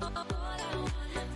All I want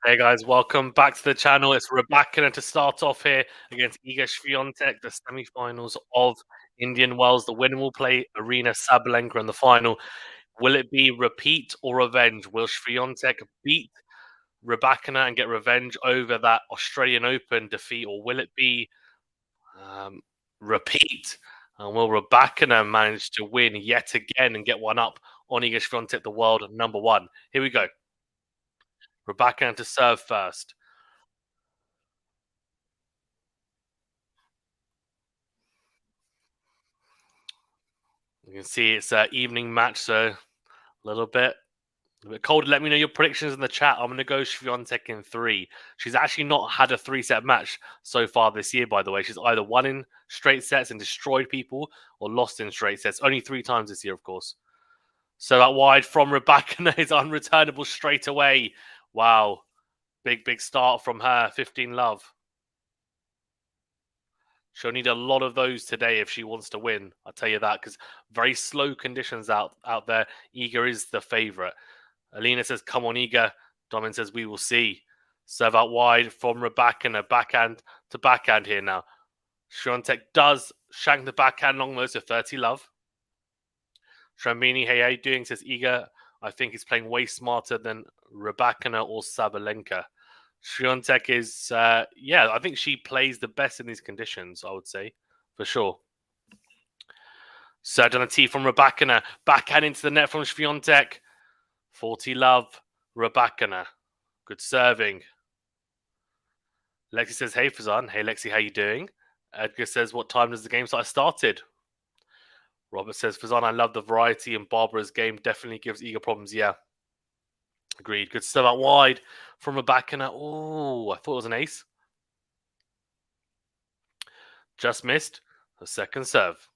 Hey guys, welcome back to the channel. It's RYBAKINA to start off here against Iga Swiatek, the semi-finals of Indian Wells. The winner will play Arina Sabalenka in the final. Will it be repeat or revenge? Will Swiatek beat RYBAKINA and get revenge over that Australian Open defeat, or will it be repeat? And will RYBAKINA manage to win yet again and get one up on Iga Swiatek, the world number one? Here we go. RYBAKINA to serve first. You can see it's an evening match, so a little bit cold. Let me know your predictions in the chat. I'm going to go Swiatek in 3. She's actually not had a 3-set match so far this year, by the way. She's either won in straight sets and destroyed people or lost in straight sets. Only 3 times this year, of course. So that wide from RYBAKINA is unreturnable straight away. Wow. Big start from her. 15 love. She'll need a lot of those today if she wants to win. I'll tell you that, because very slow conditions out there. Iga is the favourite. Elena says, come on, Iga. Domin says, we will see. Serve out wide from RYBAKINA. Backhand to backhand here now. Swiatek does shank the backhand long, though, so 30 love. Shrambini, hey, how you doing? Says Iga, I think he's playing way smarter than RYBAKINA or Sabalenka. Swiatek is, yeah, I think she plays the best in these conditions, I would say, for sure. Served on a tee from RYBAKINA. Backhand into the net from Swiatek. 40 love, RYBAKINA. Good serving. Lexi says, hey, Fazan. Hey, Lexi, how you doing? Edgar says, what time does the game start? I started. Robert says, Fazan, I love the variety in Barbara's game. Definitely gives Iga problems. Yeah. Agreed. Good stuff out wide from RYBAKINA. Oh, I thought it was an ace. Just missed. The second serve.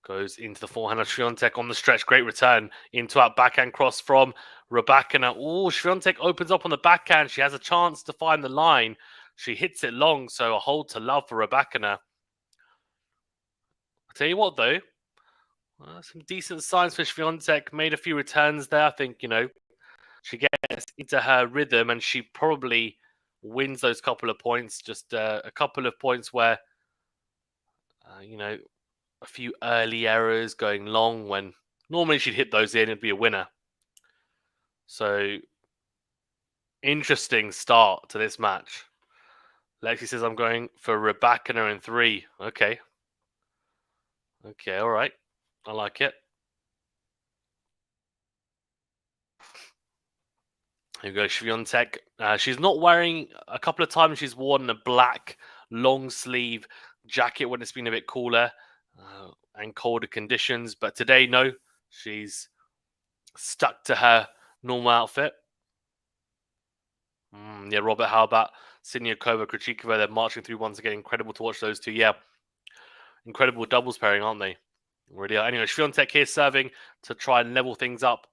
Goes into the forehand of Swiatek on the stretch. Great return into our backhand cross from RYBAKINA. Oh, Swiatek opens up on the backhand. She has a chance to find the line. She hits it long, so a hold to love for RYBAKINA. I'll tell you what, though. Some decent signs for Swiatek. Made a few returns there. I think, she gets into her rhythm and she probably wins those couple of points. Just a couple of points where, a few early errors going long when Normally she'd hit those in, it'd be a winner. So, interesting start to this match. Lexi says, I'm going for RYBAKINA in 3. Okay. Okay, all right. I like it. Here we go, SWIATEK. She's not wearing, a couple of times she's worn a black long sleeve jacket when it's been a bit cooler and colder conditions. But today, no, she's stuck to her normal outfit. Yeah, Robert, how about Siniakova, Krejcikova? They're marching through once again. Incredible to watch those two. Yeah, incredible doubles pairing, aren't they? Really are. Anyway, SWIATEK here serving to try and level things up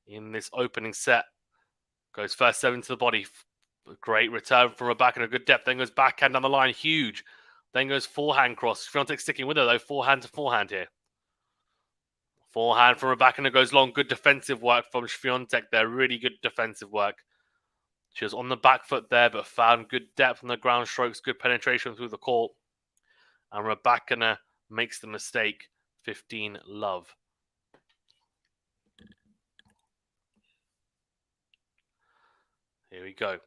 in this opening set. Goes first 7 to the body. Great return from Rebecca in a good depth. Then goes backhand down the line. Huge. Then goes forehand cross. SWIATEK sticking with her, though. Forehand to forehand here. Forehand from Rebecca and it goes long. Good defensive work from SWIATEK there. Really good defensive work. She was on the back foot there, but found good depth on the ground strokes. Good penetration through the court. And RYBAKINA makes the mistake. 15 love. Here we go.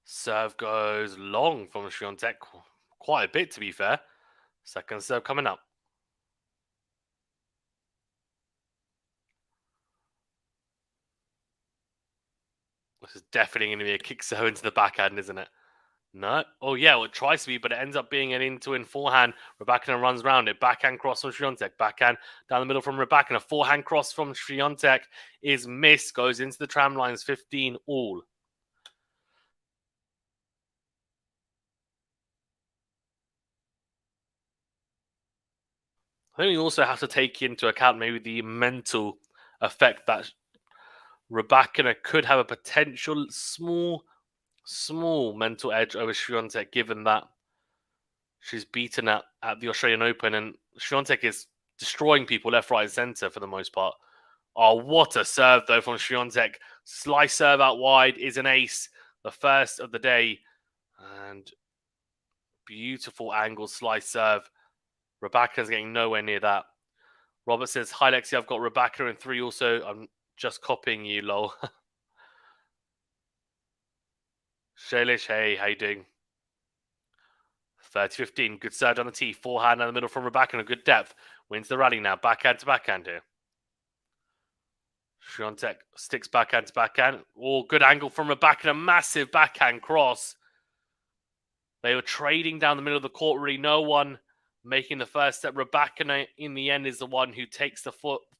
Serve goes long from SWIATEK. Quite a bit, to be fair. Second serve coming up. This is definitely going to be a kick serve into the backhand, isn't it? No. Oh, yeah, well, it tries to be, but it ends up being an in forehand. RYBAKINA runs around it. Backhand cross from SWIATEK. Backhand down the middle from RYBAKINA. Forehand cross from SWIATEK is missed. Goes into the tram lines. 15 all. I think we also have to take into account maybe the mental effect that RYBAKINA could have a potential small mental edge over SWIATEK, given that she's beaten at the Australian Open, and SWIATEK is destroying people left, right, and centre for the most part. Oh, what a serve, though, from SWIATEK. Slice serve out wide is an ace. The first of the day. And beautiful angle slice serve. RYBAKINA's getting nowhere near that. Robert says, hi, Lexi, I've got RYBAKINA in 3 also. I'm just copying you, lol. Shalish, hey, how you doing? 30-15, good serve on the tee. Forehand in the middle from RYBAKINA, good depth. Wins the rally now. Backhand to backhand here. SWIATEK sticks backhand to backhand. Oh, good angle from RYBAKINA. Massive backhand cross. They were trading down the middle of the court. Really, no one making the first step. RYBAKINA, in the end, is the one who takes the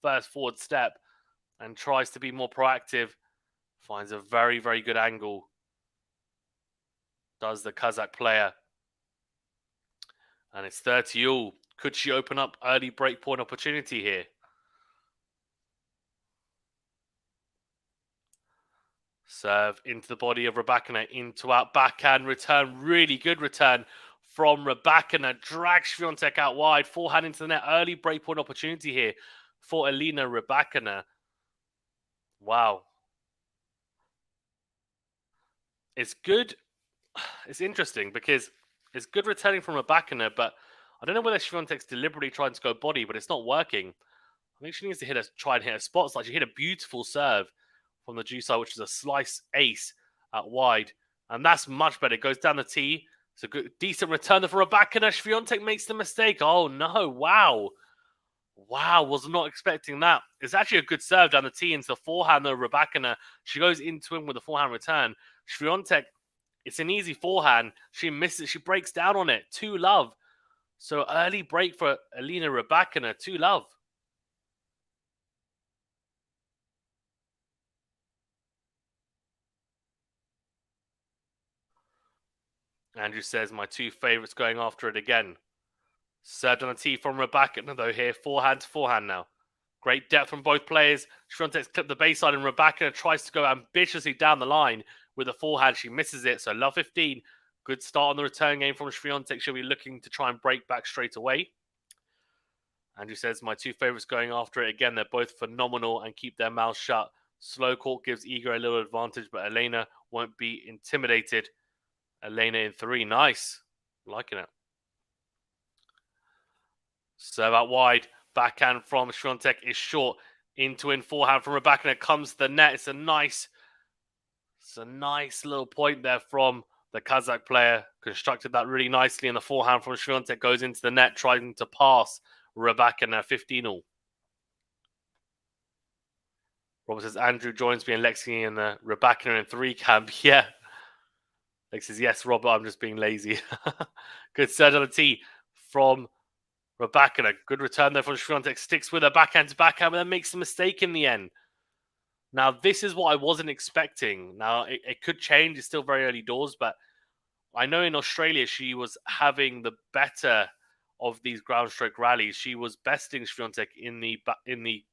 first forward step and tries to be more proactive. Finds a very, very good angle. Does the Kazakh player. And it's 30 all. Could she open up early breakpoint opportunity here? Serve into the body of RYBAKINA, into out backhand return. Really good return from RYBAKINA. Drags SWIATEK out wide. Forehand into the net. Early breakpoint opportunity here for Elena RYBAKINA. Wow. It's good. It's interesting because it's good returning from RYBAKINA, but I don't know whether SWIATEK's deliberately trying to go body, but it's not working. I think she needs to try and hit a spot. Like she hit a beautiful serve from the Juice side, which is a slice ace out wide. And that's much better. It goes down the tee. It's a good, decent return for RYBAKINA. SWIATEK makes the mistake. Oh, no. Wow. Wow. Was not expecting that. It's actually a good serve down the tee into the forehand, though, RYBAKINA. She goes into him with a forehand return. SWIATEK, it's an easy forehand. She misses. She breaks down on it. 2 love. So early break for Elena RYBAKINA. 2 love. Andrew says, my 2 favourites going after it again. Served on a tee from RYBAKINA, though, here. Forehand to forehand now. Great depth from both players. SWIATEK's clipped the baseline, and RYBAKINA tries to go ambitiously down the line with a forehand. She misses it, so love 15. Good start on the return game from SWIATEK. She'll be looking to try and break back straight away. Andrew says, my 2 favourites going after it again. They're both phenomenal and keep their mouths shut. Slow court gives Iga a little advantage, but Elena won't be intimidated. Elena in 3. Nice. Liking it. Serve out wide. Backhand from Świątek is short. Into in forehand from Rybakina comes to the net. It's a nice little point there from the Kazakh player. Constructed that really nicely, and the forehand from Świątek goes into the net, trying to pass Rybakina 15-all. Robert says Andrew joins me and Lexi and Rybakina in 3 camp. Yeah. Lex says, yes, Robert, I'm just being lazy. Good surge on the tee from Rybakina. Good return there from Świątek. Sticks with a backhand to backhand, but then makes a mistake in the end. Now, this is what I wasn't expecting. Now, it could change. It's still very early doors, but I know in Australia she was having the better of these ground stroke rallies. She was besting Świątek in the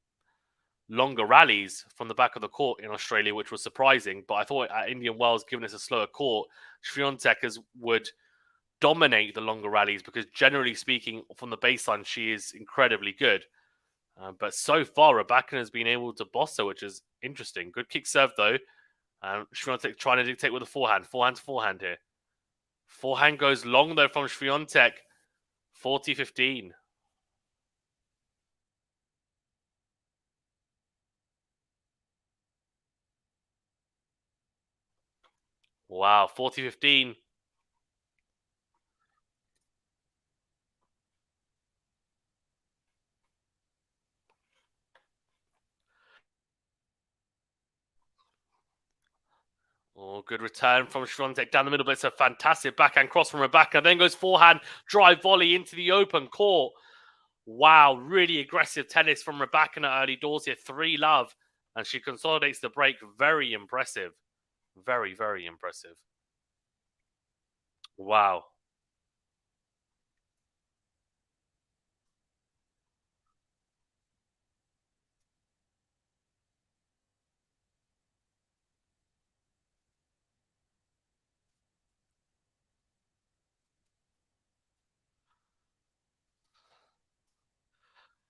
longer rallies from the back of the court in Australia, which was surprising. But I thought at Indian Wells, given it's a slower court, Świątek would dominate the longer rallies because generally speaking, from the baseline, she is incredibly good. But so far, Rybakina has been able to boss her, which is interesting. Good kick serve, though. Świątek trying to dictate with a forehand. Forehand to forehand here. Forehand goes long, though, from Świątek. 40-15. Wow, 40-15. Oh, good return from Świątek down the middle, but it's a fantastic backhand cross from Rybakina. Then goes forehand, drive volley into the open court. Wow, really aggressive tennis from Rybakina early doors here. 3-love, and she consolidates the break. Very impressive. Very, very impressive. Wow.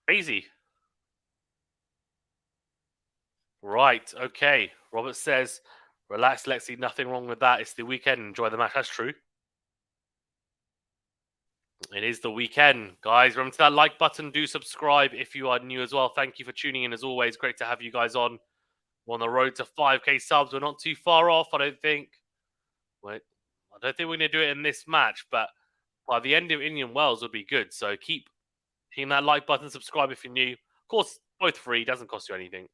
Crazy. Right, okay. Robert says, relax, Lexi, nothing wrong with that. It's the weekend. Enjoy the match. That's true. It is the weekend. Guys, remember to that like button. Do subscribe if you are new as well. Thank you for tuning in as always. Great to have you guys on. We're on the road to 5K subs. We're not too far off, I don't think. Wait, I don't think we're going to do it in this match, but by the end of Indian Wells would be good. So keep hitting that like button, subscribe if you're new. Of course, both free. Doesn't cost you anything.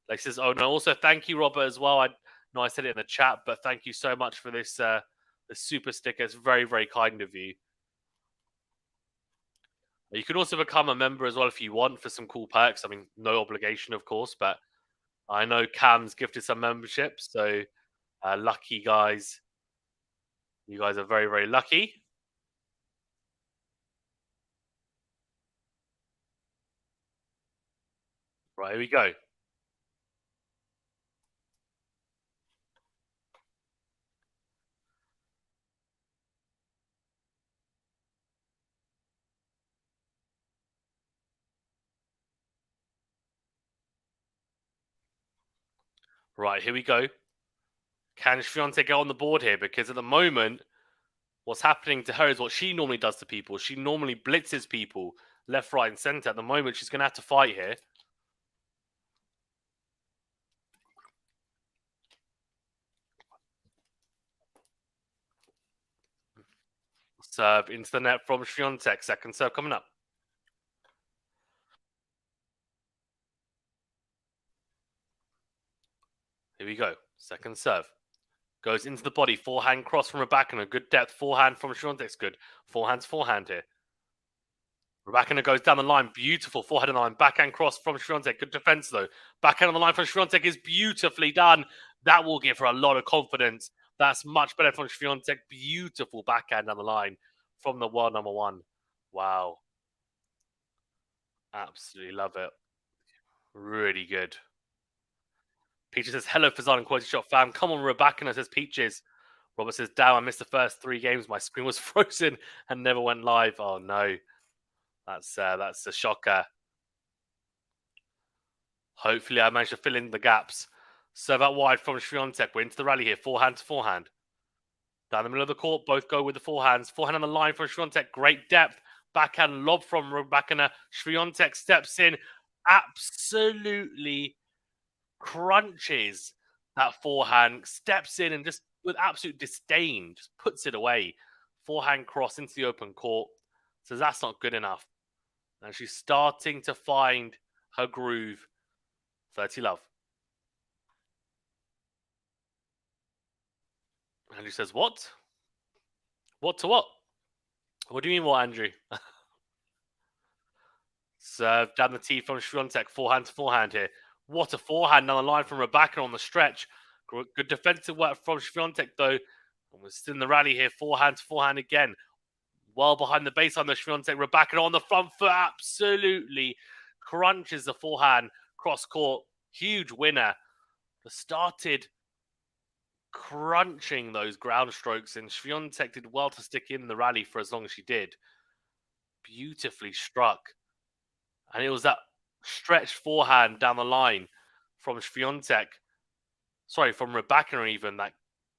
Like says, oh no. Also, thank you, Robert, as well. I know I said it in the chat, but thank you so much for this the super sticker. It's very, very kind of you. You can also become a member as well if you want for some cool perks. I mean, no obligation, of course, but I know Cam's gifted some memberships, so lucky guys. You guys are very, very lucky. Right, here we go. Right, here we go. Can Świątek get on the board here? Because at the moment, what's happening to her is what she normally does to people. She normally blitzes people left, right, and center. At the moment, she's going to have to fight here. Serve into the net from Świątek. Second serve coming up. Here we go. Second serve. Goes into the body. Forehand cross from Rybakina. Good depth. Forehand from Świątek's good. Forehand's forehand here. Rybakina goes down the line. Beautiful forehand on the line. Backhand cross from Świątek. Good defense, though. Backhand on the line from Świątek is beautifully done. That will give her a lot of confidence. That's much better from Świątek. Beautiful backhand on the line from the world number 1. Wow. Absolutely love it. Really good. Peaches says, hello, Fazan and QualityShot fam. Come on, Rybakina, says Peaches. Robert says, damn, I missed the first 3 games. My screen was frozen and never went live. Oh, no. That's a shocker. Hopefully, I managed to fill in the gaps. Serve out wide from Świątek. We're into the rally here. Forehand to forehand. Down the middle of the court, both go with the forehands. Forehand on the line from Świątek. Great depth. Backhand lob from Rybakina. Swiatek steps in, absolutely crunches that forehand, steps in and just with absolute disdain, just puts it away. Forehand cross into the open court. Says that's not good enough. And she's starting to find her groove. 30 love. Andrew says, what? What to what? What do you mean, what, Andrew? Serve down the tee from Swiatek, forehand to forehand here. What a forehand down the line from Rebecca on the stretch. Good defensive work from Swiatek, though. And we're still in the rally here. Forehand to forehand again. Well behind the baseline, the Swiatek. Rebecca on the front foot. Absolutely crunches the forehand cross court. Huge winner. Started crunching those ground strokes, and Swiatek did well to stick in the rally for as long as she did. Beautifully struck. And it was that stretched forehand down the line from Swiatek, sorry, from Rebecca even, that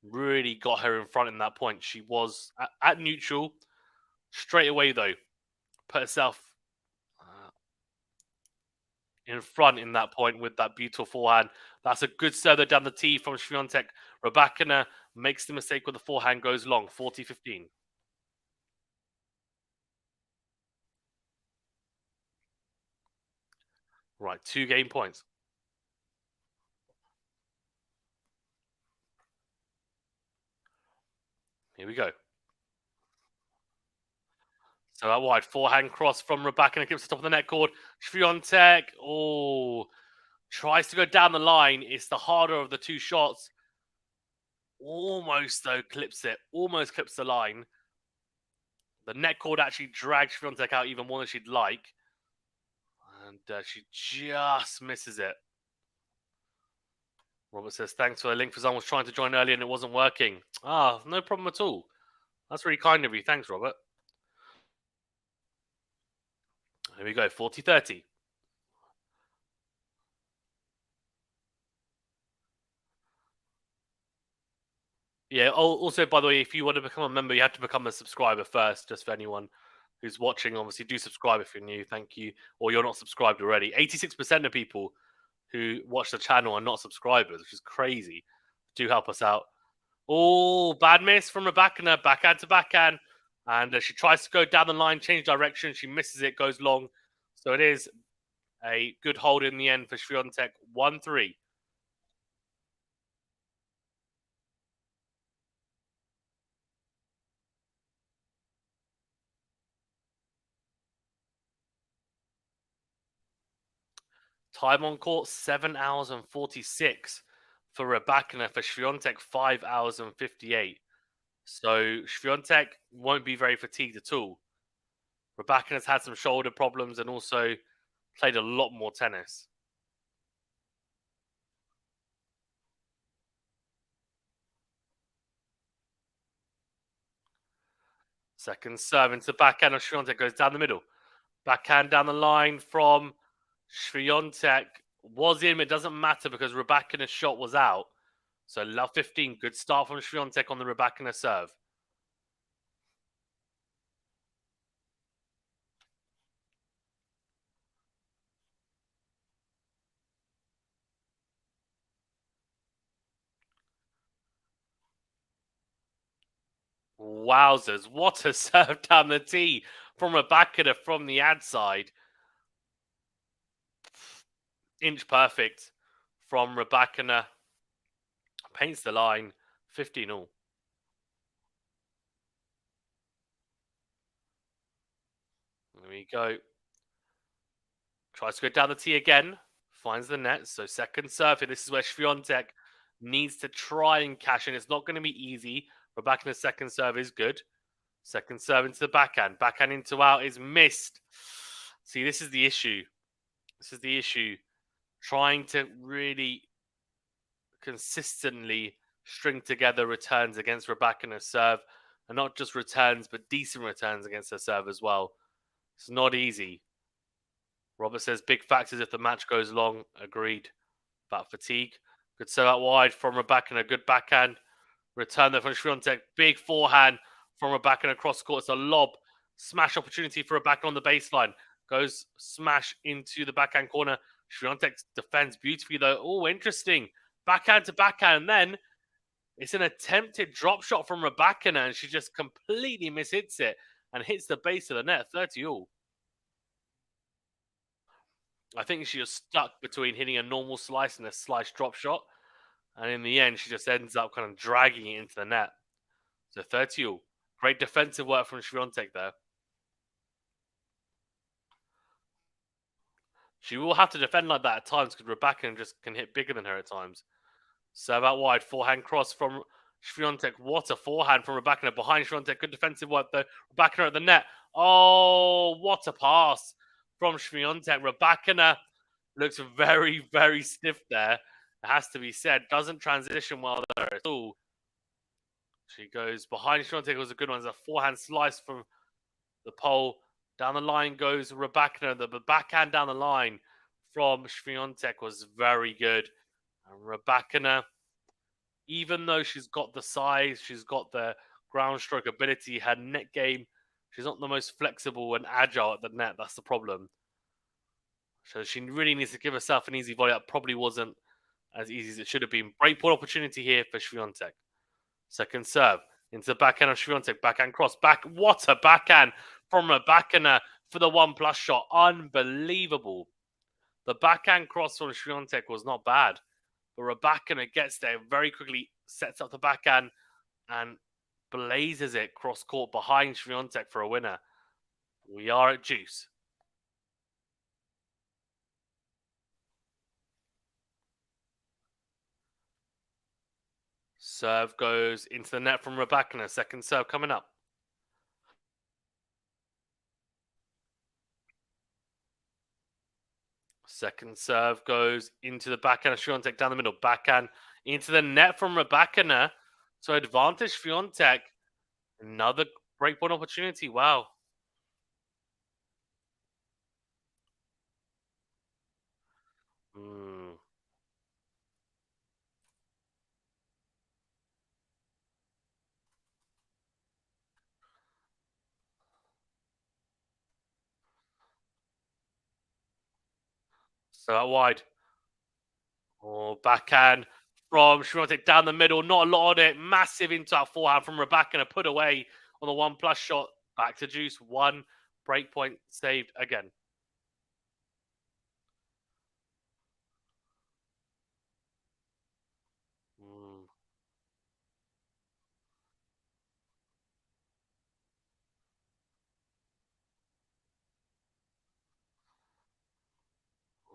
really got her in front in that point. She was at neutral. Straight away, though, put herself in front in that point with that beautiful forehand. That's a good serve down the tee from Swiatek. Rybakina makes the mistake with the forehand, goes long, 40-15. Right, 2 game points. Here we go. So that wide forehand cross from Rybakina gives the top of the net cord. Swiatek, tries to go down the line. It's the harder of the two shots. Almost, though, clips it. Almost clips the line. The net cord actually drags Swiatek out even more than she'd like. And she just misses it. Robert says, thanks for the link. Fazan was trying to join earlier and it wasn't working. No problem at all. That's really kind of you. Thanks, Robert. Here we go, 40-30. Yeah, also, by the way, if you want to become a member, you have to become a subscriber first, just for anyone who's watching. Obviously, do subscribe if you're new. Thank you. Or you're not subscribed already. 86% of people who watch the channel are not subscribers, which is crazy. Do help us out. Oh, bad miss from Rybakina, backhand to backhand. And she tries to go down the line, change direction. She misses it, goes long. So it is a good hold in the end for Swiatek, 1-3. Time on court, 7 hours and 46 for Rybakina. For Swiatek, 5 hours and 58. So Swiatek won't be very fatigued at all. Rybakina's had some shoulder problems and also played a lot more tennis. Second serve into the backhand of Swiatek, goes down the middle. Backhand down the line from Swiatek. Was in, it doesn't matter because Rybakina's shot was out. So love 15, good start from Swiatek on the Rybakina serve. Wowzers, what a serve down the tee from Rybakina from the ad side. Inch perfect from Rybakina. Paints the line, 15 all. There we go. Tries to go down the tee again. Finds the net. So second serve here. This is where Swiatek needs to try and cash in. It's not going to be easy. Rybakina's second serve is good. Second serve into the backhand. Backhand into out is missed. See, this is the issue. This is the issue. Trying to really consistently string together returns against Rybakina's serve. And not just returns, but decent returns against her serve as well. It's not easy. Robert says big factors if the match goes long. Agreed. About fatigue. Good serve out wide from Rybakina. Good backhand. Return there from Swiatek. Big forehand from Rybakina across court. It's a lob. Smash opportunity for a back on the baseline. Goes smash into the backhand corner. Swiatek defends beautifully though. Oh, interesting. Backhand to backhand. And then it's an attempted drop shot from RYBAKINA, and she just completely mishits it and hits the base of the net. 30 all. I think she was stuck between hitting a normal slice and a slice drop shot. And in the end, she just ends up kind of dragging it into the net. So 30 all. Great defensive work from Swiatek there. She will have to defend like that at times because RYBAKINA just can hit bigger than her at times. Serve out wide, forehand cross from Swiatek. What a forehand from RYBAKINA behind Swiatek. Good defensive work though. RYBAKINA at the net. Oh, what a pass from Swiatek. RYBAKINA looks very, very stiff there. It has to be said. Doesn't transition well there at all. She goes behind Swiatek. It was a good one. It's a forehand slice from the pole. Down the line goes RYBAKINA. The backhand down the line from Swiatek was very good. And RYBAKINA, even though she's got the size, she's got the ground stroke ability, her net game, she's not the most flexible and agile at the net. That's the problem. So she really needs to give herself an easy volley. That probably wasn't as easy as it should have been. Breakpoint opportunity here for Swiatek. Second serve into the backhand of Swiatek. Backhand cross. What a backhand from RYBAKINA for the 1+ shot. Unbelievable. The backhand cross from Swiatek was not bad. But RYBAKINA gets there very quickly, sets up the backhand, and blazes it cross court behind Swiatek for a winner. We are at juice. Serve goes into the net from RYBAKINA. Second serve coming up. Second serve goes into the backhand of Swiatek down the middle. Backhand into the net from RYBAKINA. So advantage Swiatek. Another breakpoint opportunity. Wow. So out wide. Oh, backhand from Swiatek down the middle. Not a lot on it. Massive into our forehand from RYBAKINA. Put away on the 1+ shot. Back to juice. One breakpoint saved again.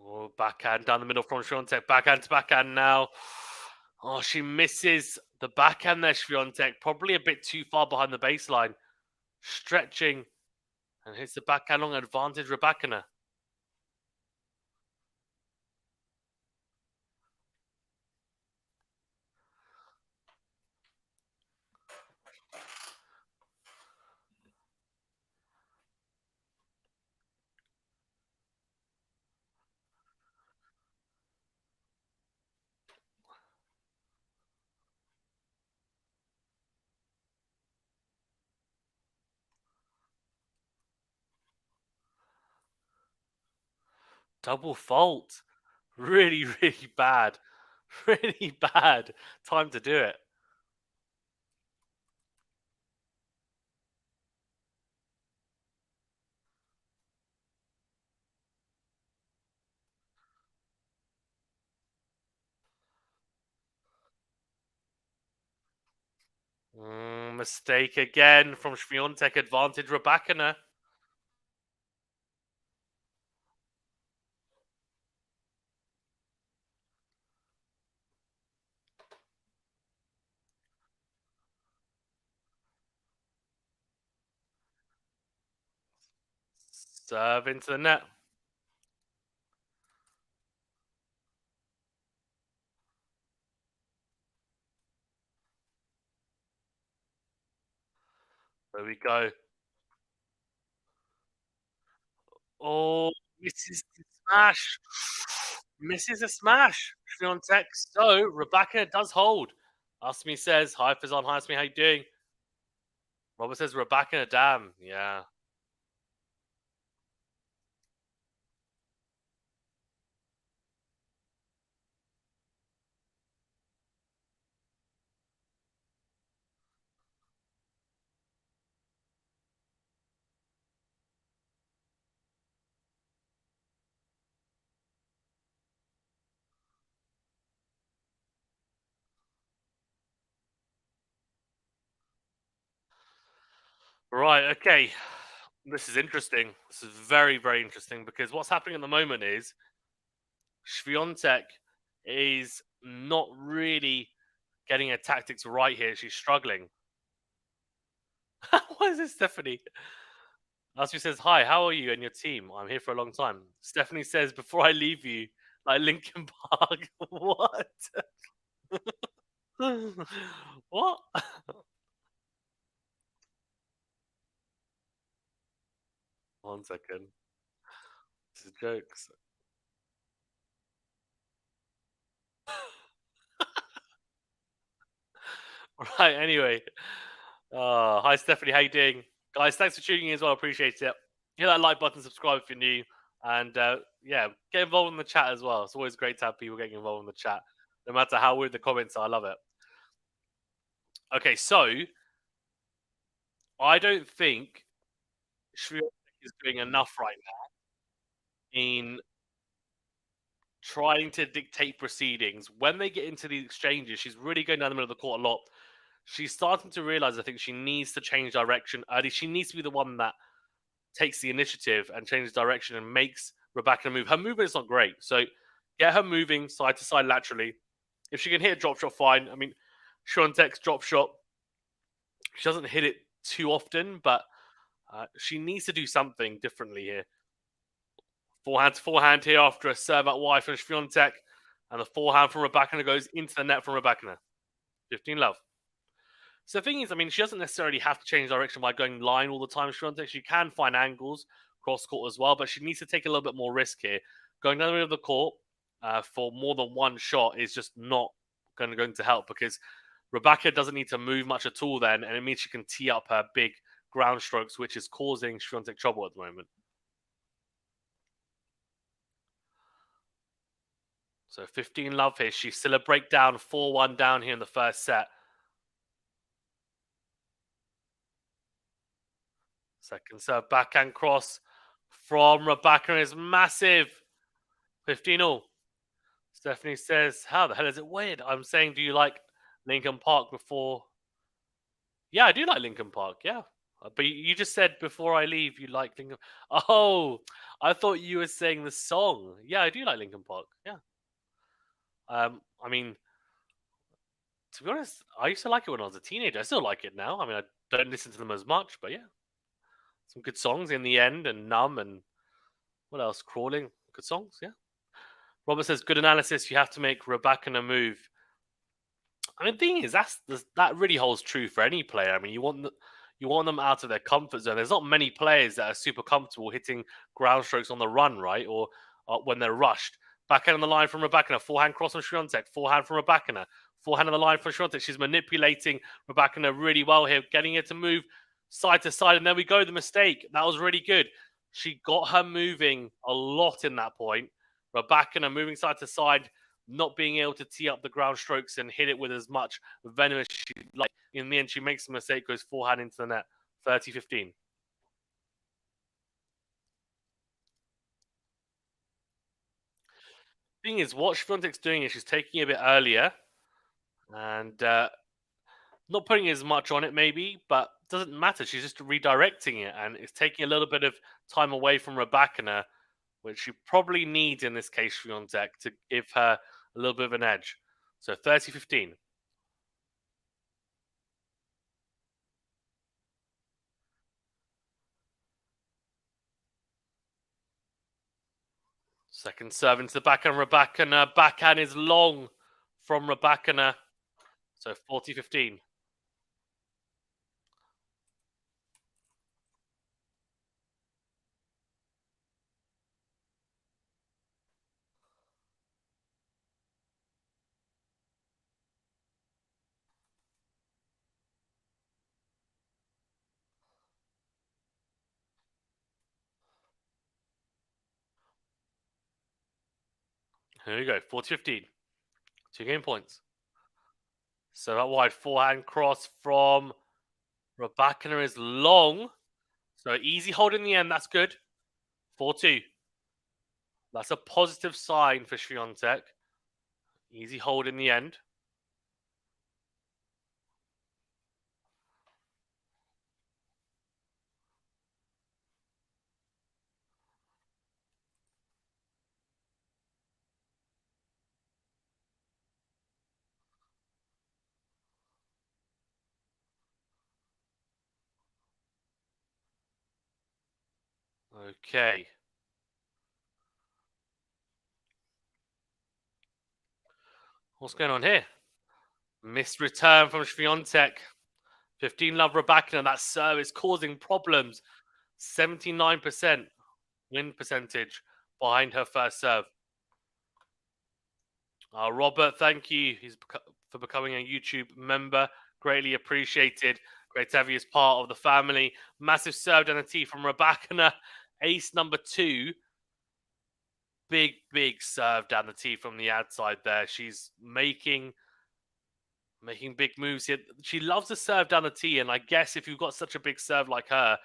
Oh, backhand down the middle from Swiatek. Backhand to backhand now. Oh, she misses the backhand there, Swiatek. Probably a bit too far behind the baseline. Stretching and hits the backhand long advantage, RYBAKINA. Double fault. Really, really bad. Really bad time to do it. Mistake again from Swiatek. Advantage, RYBAKINA. Serve into the net. There we go. Oh, misses the smash. Misses a smash. Swiatek. So RYBAKINA does hold. Asmi says, hi Fizon, hi Asmi, how you doing? Robert says RYBAKINA, damn. Yeah. Right, okay. This is interesting. This is very, very interesting because what's happening at the moment is Swiatek is not really getting her tactics right here. She's struggling. What is this, Stephanie? Ashley says, "Hi, how are you and your team? I'm here for a long time." Stephanie says, "Before I leave you, like Linkin Park." What? What? 1 second. This is jokes. Right. Anyway, hi Stephanie, how you doing, guys? Thanks for tuning in as well. Appreciate it. Hit that like button, subscribe if you're new, and yeah, get involved in the chat as well. It's always great to have people getting involved in the chat, no matter how weird the comments are. I love it. Okay, so I don't think Sri is doing enough right now in trying to dictate proceedings. When they get into these exchanges, she's really going down the middle of the court a lot. She's starting to realize, I think, she needs to change direction early. She needs to be the one that takes the initiative and changes direction and makes Rebecca move. Her movement is not great, so get her moving side to side laterally. If she can hit a drop shot, fine. I mean, Swiatek's drop shot, she doesn't hit it too often, but she needs to do something differently here. Forehand to forehand here after a serve out wide from Swiatek, and the forehand from Rebecca goes into the net from Rebecca. 15 love. So the thing is, I mean, she doesn't necessarily have to change direction by going line all the time. She can find angles cross court as well, but she needs to take a little bit more risk here. Going down the middle of the court for more than one shot is just not going to help because Rebecca doesn't need to move much at all then, and it means she can tee up her big ground strokes, which is causing Swiatek trouble at the moment. So 15 love here. She's still a breakdown, 4-1 down here in the first set. Second serve, backhand cross from Rebecca is massive. 15 all. Stephanie says, "How the hell is it weird?" I'm saying, "Do you like Lincoln Park before?" Yeah, I do like Lincoln Park. Yeah. But you just said before I leave you like Lincoln. Oh, I thought you were saying the song. Yeah, I do like Lincoln Park. Yeah. I mean, to be honest, I used to like it when I was a teenager. I still like it now. I mean, I don't listen to them as much, but yeah, some good songs in the end and Numb and what else? Crawling. Good songs. Yeah. Robert says, "Good analysis. You have to make Rebecca a move." I mean, the thing is, that really holds true for any player. I mean, you want them out of their comfort zone. There's not many players that are super comfortable hitting ground strokes on the run, right? Or when they're rushed. Backhand on the line from Rebecca, forehand cross from Swiatek, forehand from Rebecca, forehand on the line from Swiatek. She's manipulating Rebecca really well here, getting her to move side to side. And there we go, the mistake. That was really good. She got her moving a lot in that point. Rebecca moving side to side, not being able to tee up the ground strokes and hit it with as much venom as she'd like. In the end, she makes a mistake, goes forehand into the net. 30-15. Thing is, what Swiatek's doing is she's taking it a bit earlier and not putting as much on it, maybe, but doesn't matter. She's just redirecting it and it's taking a little bit of time away from Rebecca, which she probably needs in this case, Swiatek, to give her a little bit of an edge. So 30-15. Second serve into the backhand, Rebecca. Backhand is long from Rebecca. So 40-15. Here we go. 40-15. 2 game points. So that wide forehand cross from Rebecca is long. So easy hold in the end. That's good. 4-2. That's a positive sign for Swiatek. Easy hold in the end. Okay. What's going on here? Missed return from Swiatek. 15 love Rebecca, and that serve is causing problems. 79% win percentage behind her first serve. Robert, thank you. For becoming a YouTube member. Greatly appreciated. Great to have you as part of the family. Massive serve down the tee from Rebecca. Ace number 2. Big serve down the tee from the outside there. She's making big moves here. She loves to serve down the tee, and I guess if you've got such a big serve like her,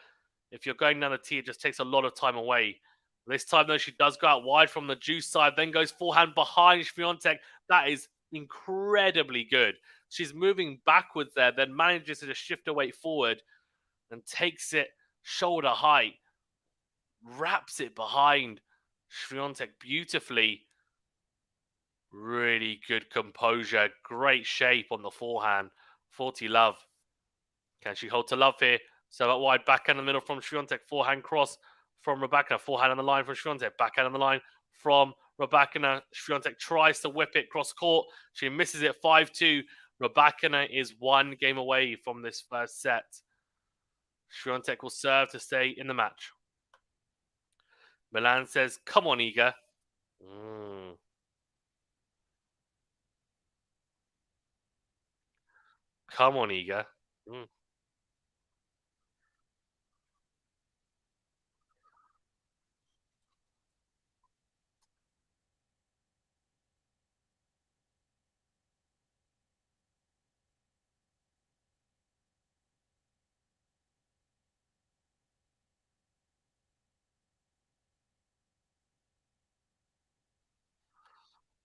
if you're going down the tee, it just takes a lot of time away. This time, though, she does go out wide from the juice side, then goes forehand behind Swiatek. That is incredibly good. She's moving backwards there, then manages to just shift her weight forward and takes it shoulder height, wraps it behind Swiatek beautifully. Really good composure, great shape on the forehand. 40 love. Can she hold to love here? So out wide, backhand in the middle from Swiatek. Forehand cross from Rebecca. Forehand on the line from Swiatek. Backhand on the line from Rebecca. Swiatek tries to whip it cross court. She misses it 5-2. Rebecca is 1 game away from this first set. Swiatek will serve to stay in the match. Milan says, come on, Iga. Come on, Iga.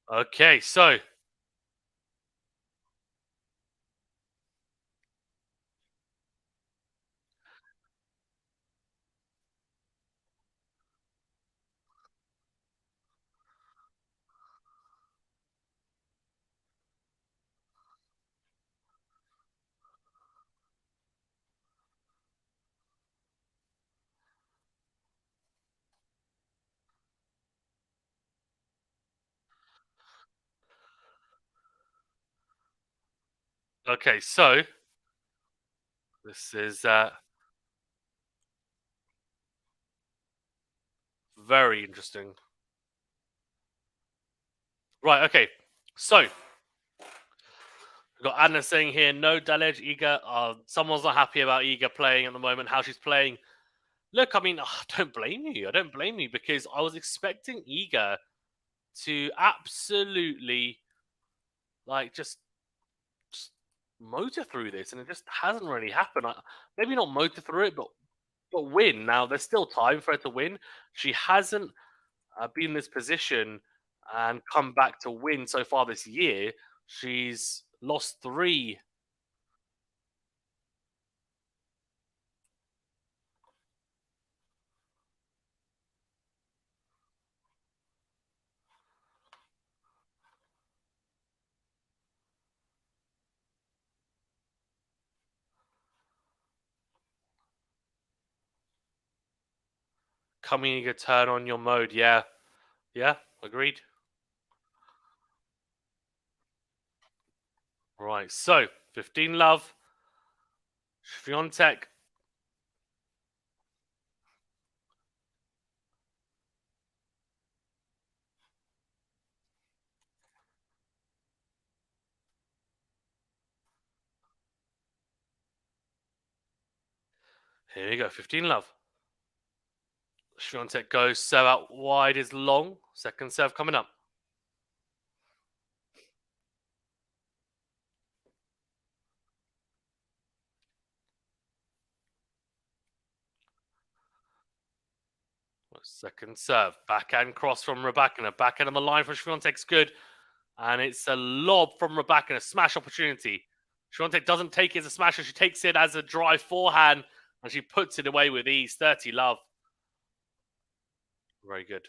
Okay, so this is very interesting. Right, okay. So, we've got Anna saying here, no Dalej Iga. Someone's not happy about Iga playing at the moment, how she's playing. Look, I mean, I don't blame you. I don't blame you because I was expecting Iga to absolutely, like, just motor through this, and it just hasn't really happened. Maybe not motor through it, but win. Now, there's still time for her to win. She hasn't been in this position and come back to win so far this year. She's lost 3. Coming to turn on your mode. Yeah. Yeah. Agreed. Right. So 15 love. Swiatek. Here we go. 15 love. Swiatek goes serve out wide is long. Second serve coming up. Second serve. Backhand cross from Rebecca. Backhand on the line from Swiatek's good. And it's a lob from Rebecca. A smash opportunity. Swiatek doesn't take it as a smasher. She takes it as a drive forehand. And she puts it away with ease. 30 love. Very good.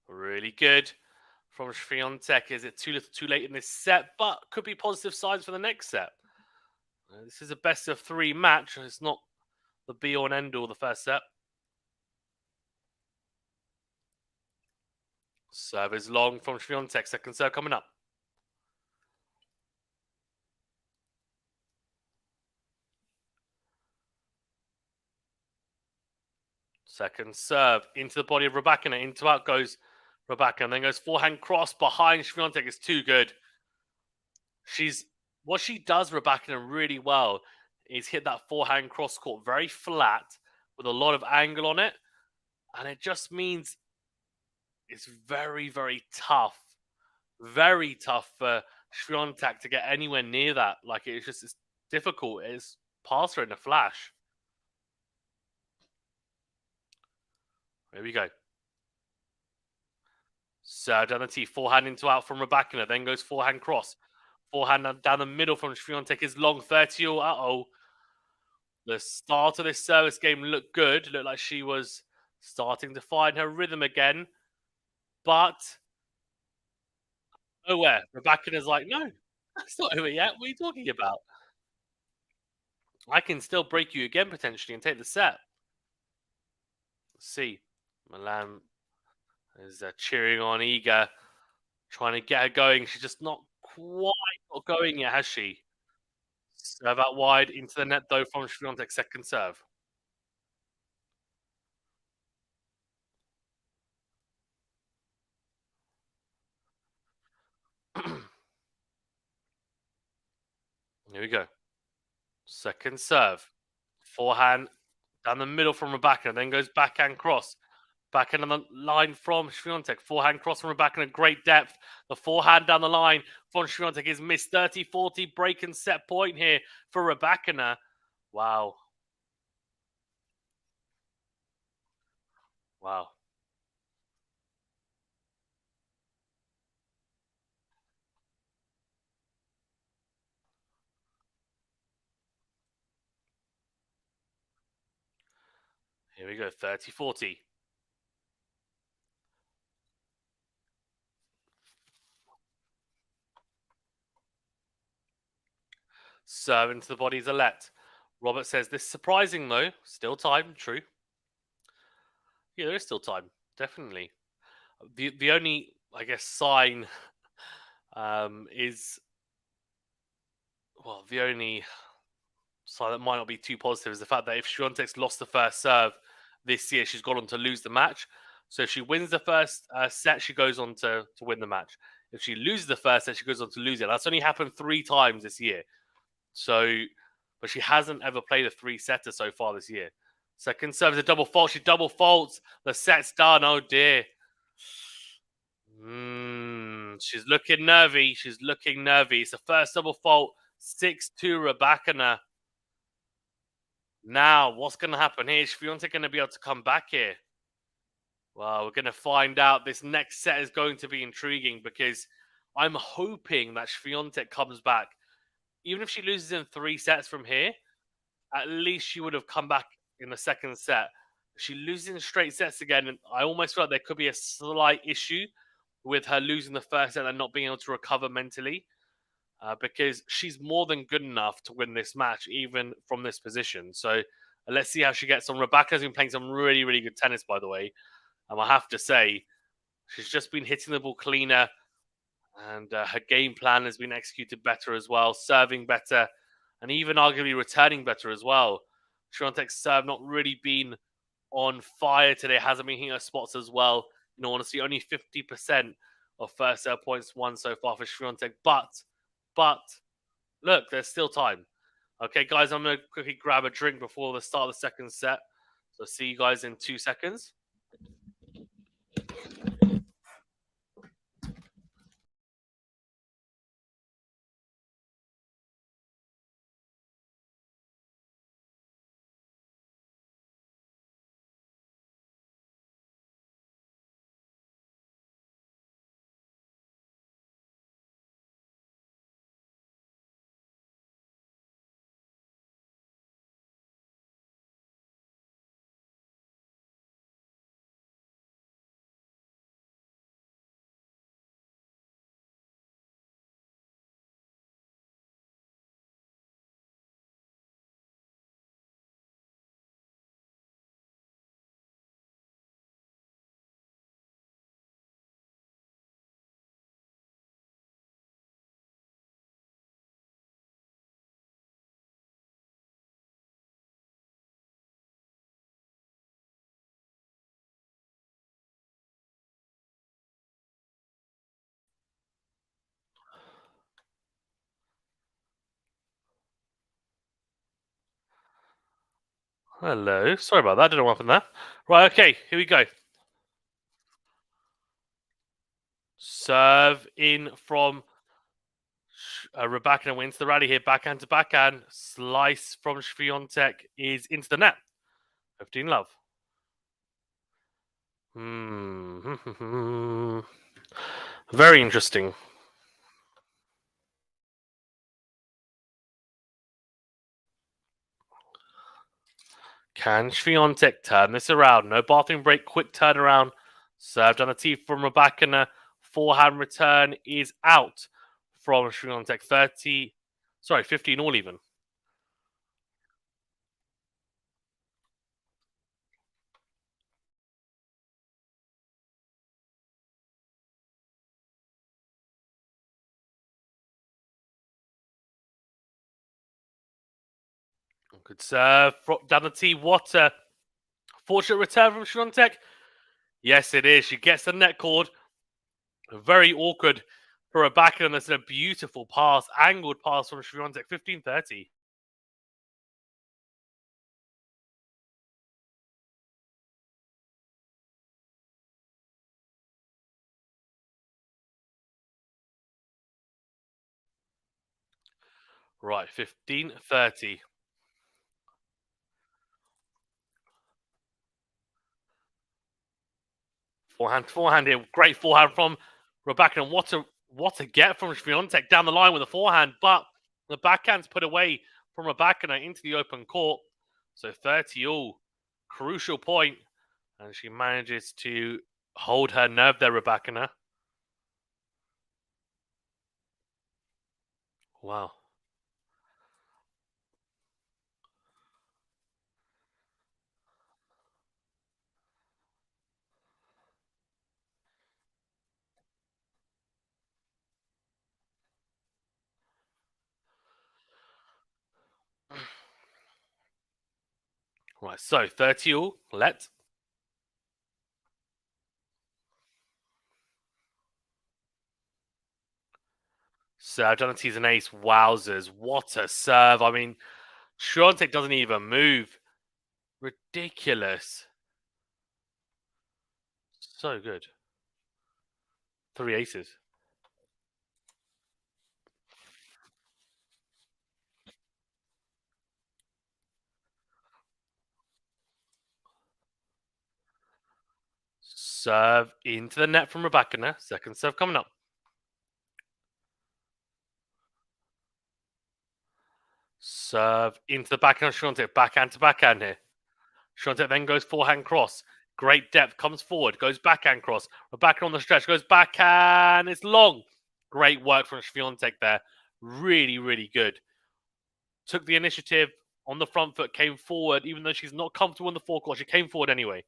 Really good from Swiatek. Is it too little too late in this set? But could be positive signs for the next set. This is a best of 3 match. It's not the be all and end all, the first set. Serve is long from Swiatek. Second serve coming up. Second serve into the body of Rybakina. Into out goes Rybakina. And then goes forehand cross behind Swiatek. Is too good. What she does, Rybakina, really well is hit that forehand cross court very flat with a lot of angle on it. And it just means it's very, very tough for Swiatek to get anywhere near that. Like, it's difficult. It's past her in a flash. Here we go. So down the tee, forehand into out from Rybakina, then goes forehand cross. Forehand down the middle from Swiatek is long 30. Uh-oh. The start of this service game looked good. Looked like she was starting to find her rhythm again. But nowhere. Rybakina's like, no, that's not over yet. What are you talking about? I can still break you again potentially and take the set. Let's see. Milan is cheering on, eager, trying to get her going. She's just not quite got going yet, has she? Serve out wide into the net though from Swiatek, second serve. Here we go. Second serve. Forehand down the middle from Rybakina, then goes backhand cross. Backhand on the line from Swiatek. Forehand cross from Rybakina, great depth. The forehand down the line from Swiatek is missed. 30-40 break and set point here for Rybakina. Wow. Wow. Here we go, 30-40. Serve into the body is Alette. Robert says, this is surprising though. Still time, true. Yeah, there is still time, definitely. The only, I guess, sign is, well, the only sign that might not be too positive is the fact that if Swiatek's lost the first serve this year, she's gone on to lose the match. So if she wins the first set, she goes on to win the match. If she loses the first set, she goes on to lose it. That's only happened 3 times this year. So, but she hasn't ever played a 3-setter so far this year. Second serve is a double fault. She double faults. The set's done. Oh dear. She's looking nervy. She's looking nervy. It's the first double fault. 6-2 Rybakina. Now, what's going to happen here? Is Swiatek going to be able to come back here? Well, we're going to find out. This next set is going to be intriguing because I'm hoping that Swiatek comes back. Even if she loses in 3 sets from here, at least she would have come back in the second set. She loses in straight sets again, and I almost feel like there could be a slight issue with her losing the first set and not being able to recover mentally, because she's more than good enough to win this match, even from this position. So let's see how she gets on. Rebecca's been playing some really, really good tennis, by the way. I have to say, she's just been hitting the ball cleaner, and her game plan has been executed better as well, serving better, and even arguably returning better as well. Swiatek's serve not really been on fire today, hasn't been hitting her spots as well. In all honesty, only 50% of first serve points won so far for Swiatek. But look, there's still time. Okay, guys, I'm going to quickly grab a drink before the start of the second set. So see you guys in 2 seconds. Hello. Sorry about that. Didn't know what happened there. Right, okay, here we go. Serve in from Rybakina wins the rally here. Backhand to backhand. Slice from SWIATEK is into the net. 15 love. Very interesting. Can SWIATEK turn this around? No bathroom break, quick turnaround. Served on the tee from Rybakina. Forehand return is out from SWIATEK. 15 all even. Good serve down the tee. What a fortunate return from SWIATEK. Yes, it is. She gets the net cord. Very awkward for a backer, and there's a beautiful pass, angled pass from SWIATEK. 15-30. Right, 15-30. Forehand here. Great forehand from Rebecca. And what a get from SWIATEK down the line with a forehand, but the backhand's put away from Rebecca into the open court. So 30 all. Crucial point. And she manages to hold her nerve there, Rebecca. Wow. Right, so 30 all. Let's. Serve. Donati's an ace. Wowzers. What a serve. I mean, SWIATEK doesn't even move. Ridiculous. So good. 3 aces. Serve into the net from Rebecca. Second serve coming up. Serve into the backhand of SWIATEK. Backhand to backhand here. SWIATEK then goes forehand cross. Great depth. Comes forward. Goes backhand cross. Rebecca on the stretch. Goes backhand. It's long. Great work from SWIATEK there. Really, really good. Took the initiative on the front foot. Came forward. Even though she's not comfortable in the forecourt, she came forward anyway.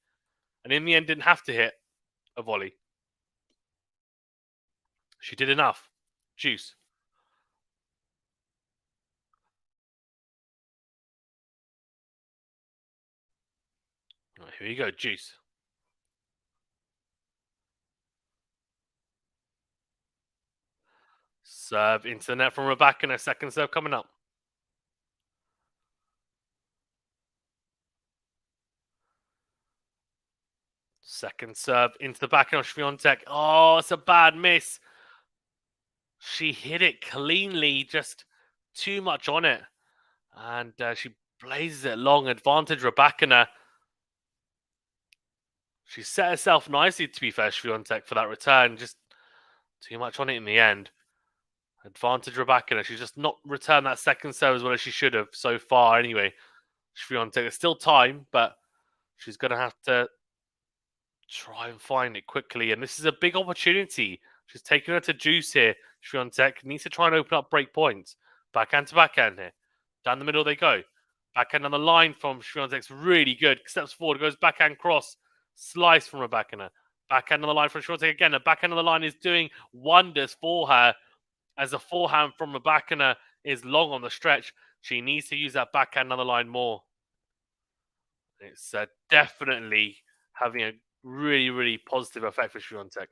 And in the end, didn't have to hit a volley. She did enough. Juice. Right, here you go. Juice. Serve into the net from Rebecca and a second serve coming up. Second serve into the backhand of SWIATEK. Oh, it's a bad miss. She hit it cleanly, just too much on it. And she blazes it long. Advantage Rebecca. She set herself nicely, to be fair, SWIATEK, for that return. Just too much on it in the end. Advantage Rebecca. She's just not returned that second serve as well as she should have so far anyway. SWIATEK, there's still time, but she's going to have to try and find it quickly. And this is a big opportunity. She's taking her to juice here. SWIATEK needs to try and open up break points. Backhand to backhand here. Down the middle they go. Backhand on the line from SWIATEK's really good. Steps forward, goes backhand cross. Slice from Rebecca. Backhand on the line from SWIATEK again. The backhand on the line is doing wonders for her as the forehand from Rebecca is long on the stretch. She needs to use that backhand on the line more. It's definitely having a really, really positive effect for SWIATEK.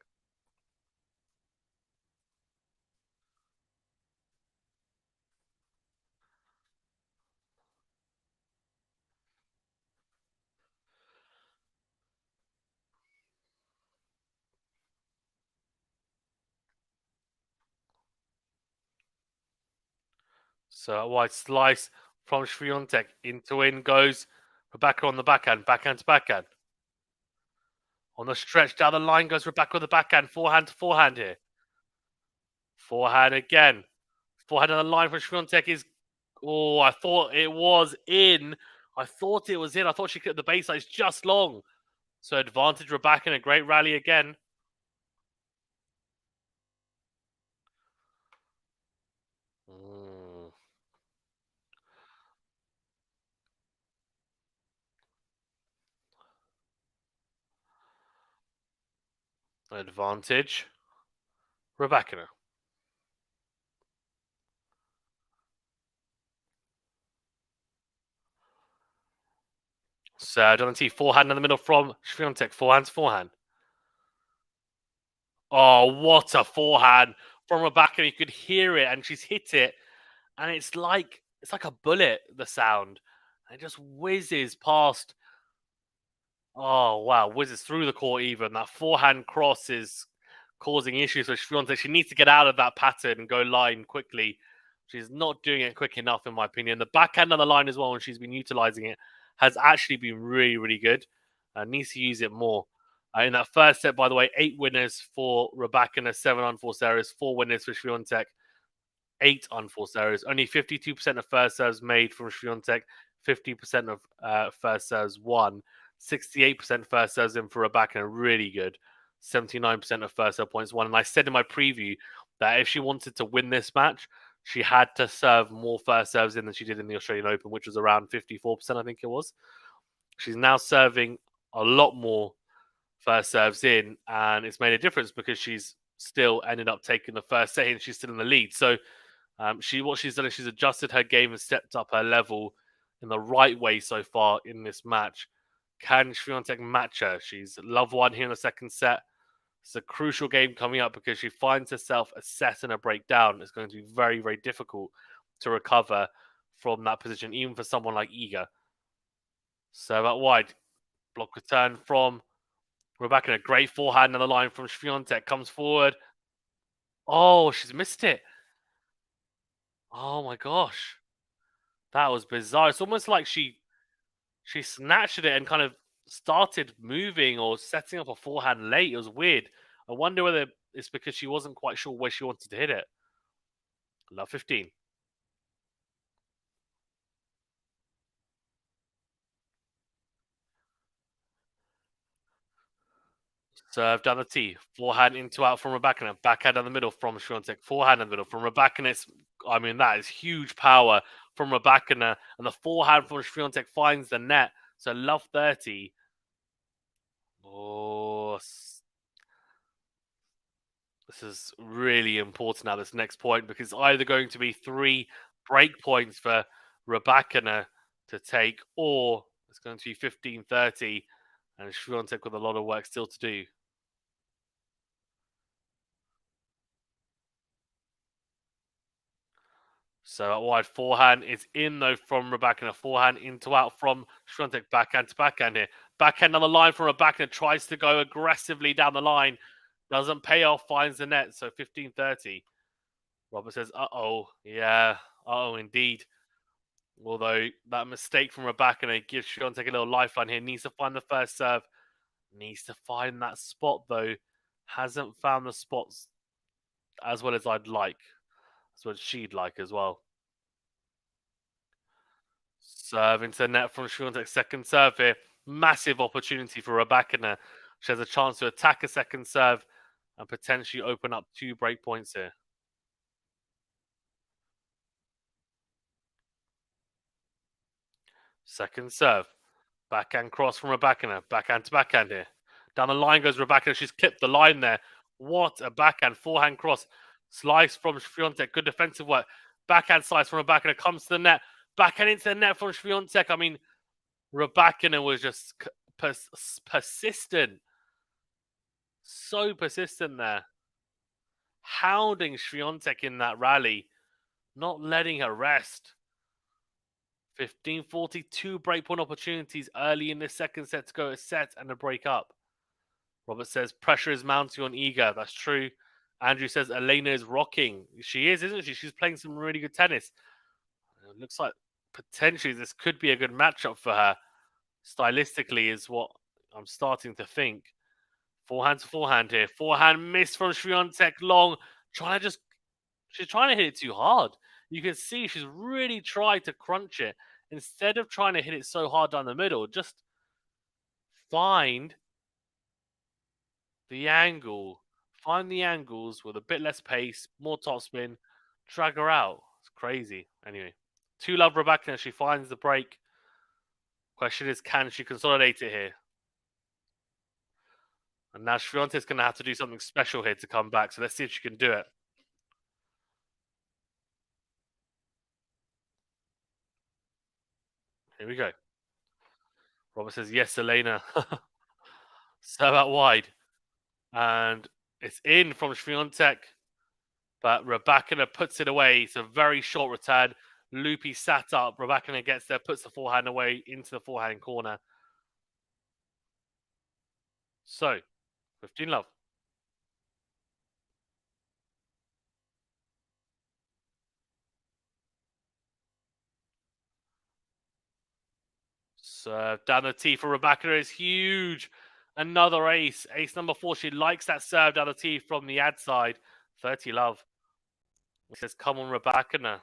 So a wide slice from Swiatek into in goes Rebecca on the backhand to backhand. On the stretch down the line goes Rebecca with the backhand, forehand to forehand here. Forehand again. Forehand on the line from Swiatek is. Oh, I thought it was in. I thought it was in. I thought she could. The baseline is just long. So advantage Rebecca in a great rally again. Mm, advantage Rebecca. So Donati forehand in the middle from Swiatek. Forehand to forehand. Oh, what a forehand from Rebecca. You could hear it and she's hit it. And it's like a bullet, the sound. And it just whizzes past. Oh wow, whizzes through the court even. That forehand cross is causing issues for Swiatek. She needs to get out of that pattern and go line quickly. She's not doing it quick enough, in my opinion. The backhand on the line as well, when she's been utilizing it, has actually been really, really good. Needs to use it more. In that first set, by the way, 8 winners for Rebecca, 7 unforced errors, 4 winners for Swiatek, 8 unforced errors. Only 52% of first serves made from Swiatek, 50% of first serves won. 68% first serves in for Rebecca, really good. 79% of first serve points won. And I said in my preview that if she wanted to win this match, she had to serve more first serves in than she did in the Australian Open, which was around 54%, I think it was. She's now serving a lot more first serves in, and it's made a difference because she's still ended up taking the first set and she's still in the lead. So what she's done is she's adjusted her game and stepped up her level in the right way so far in this match. Can Swiatek match her? She's love one here in the second set. It's a crucial game coming up because she finds herself a set and a breakdown. It's going to be very, very difficult to recover from that position, even for someone like Iga. So out wide, block return from Rebecca. A great forehand on the line from Swiatek. Comes forward. Oh, she's missed it. Oh my gosh. That was bizarre. It's almost like she snatched it and kind of started moving or setting up a forehand late. It was weird. I wonder whether it's because she wasn't quite sure where she wanted to hit it. Love 15. Serve down the tee. Forehand into out from Rebecca. Backhand down the middle from Swiatek. Forehand in the middle from Rebecca. I mean, that is huge power from Rebecca. And the forehand from Swiatek finds the net. So love 30. Oh, this is really important now, this next point, because it's either going to be 3 break points for Rebecca to take, or it's going to be 15-30, and Swiatek with a lot of work still to do. So a wide forehand is in though from Rebecca. Forehand into out from Swiatek. Backhand to backhand here. Backhand on the line from Rebecca. Tries to go aggressively down the line. Doesn't pay off. Finds the net. So 15-30. Robert says, uh-oh. Yeah. Uh-oh, indeed. Although that mistake from Rebecca gives Swiatek a little lifeline here. Needs to find the first serve. Needs to find that spot though. Hasn't found the spots as well as I'd like. As well as she'd like as well. Serve into the net from Swiatek. Second serve here. Massive opportunity for Rebecca. She has a chance to attack a second serve and potentially open up 2 break points here. Second serve. Backhand cross from Rebecca. Backhand to backhand here. Down the line goes Rebecca. She's clipped the line there. What a backhand. Forehand cross. Slice from Swiatek. Good defensive work. Backhand slice from Rebecca. Comes to the net. Backhand into the net from Swiatek. I mean, Rebecca was just persistent. So persistent there. Hounding Swiatek in that rally. Not letting her rest. 15-42 breakpoint opportunities early in the second set to go a set and a break up. Robert says pressure is mounting on Iga. That's true. Andrew says Elena is rocking. She is, isn't she? She's playing some really good tennis. It looks like potentially this could be a good matchup for her. Stylistically, is what I'm starting to think. Forehand to forehand here. Forehand miss from Swiatek long. Trying to just She's trying to hit it too hard. You can see she's really tried to crunch it. Instead of trying to hit it so hard down the middle, just find the angle. Find the angles with a bit less pace, more topspin, drag her out. It's crazy. Anyway, 2-love RYBAKINA. She finds the break. Question is, can she consolidate it here? And now Swiatek's going to have to do something special here to come back. So let's see if she can do it. Here we go. Robert says, yes, Elena. Serve out wide. And it's in from Swiatek. But RYBAKINA puts it away. It's a very short return. Loopy sat up. RYBAKINA gets there, puts the forehand away into the forehand corner. So, 15-love. Serve down the tee for RYBAKINA is huge. Another ace. Ace number 4. She likes that serve down the tee from the ad side. 30-love. He says, come on, RYBAKINA.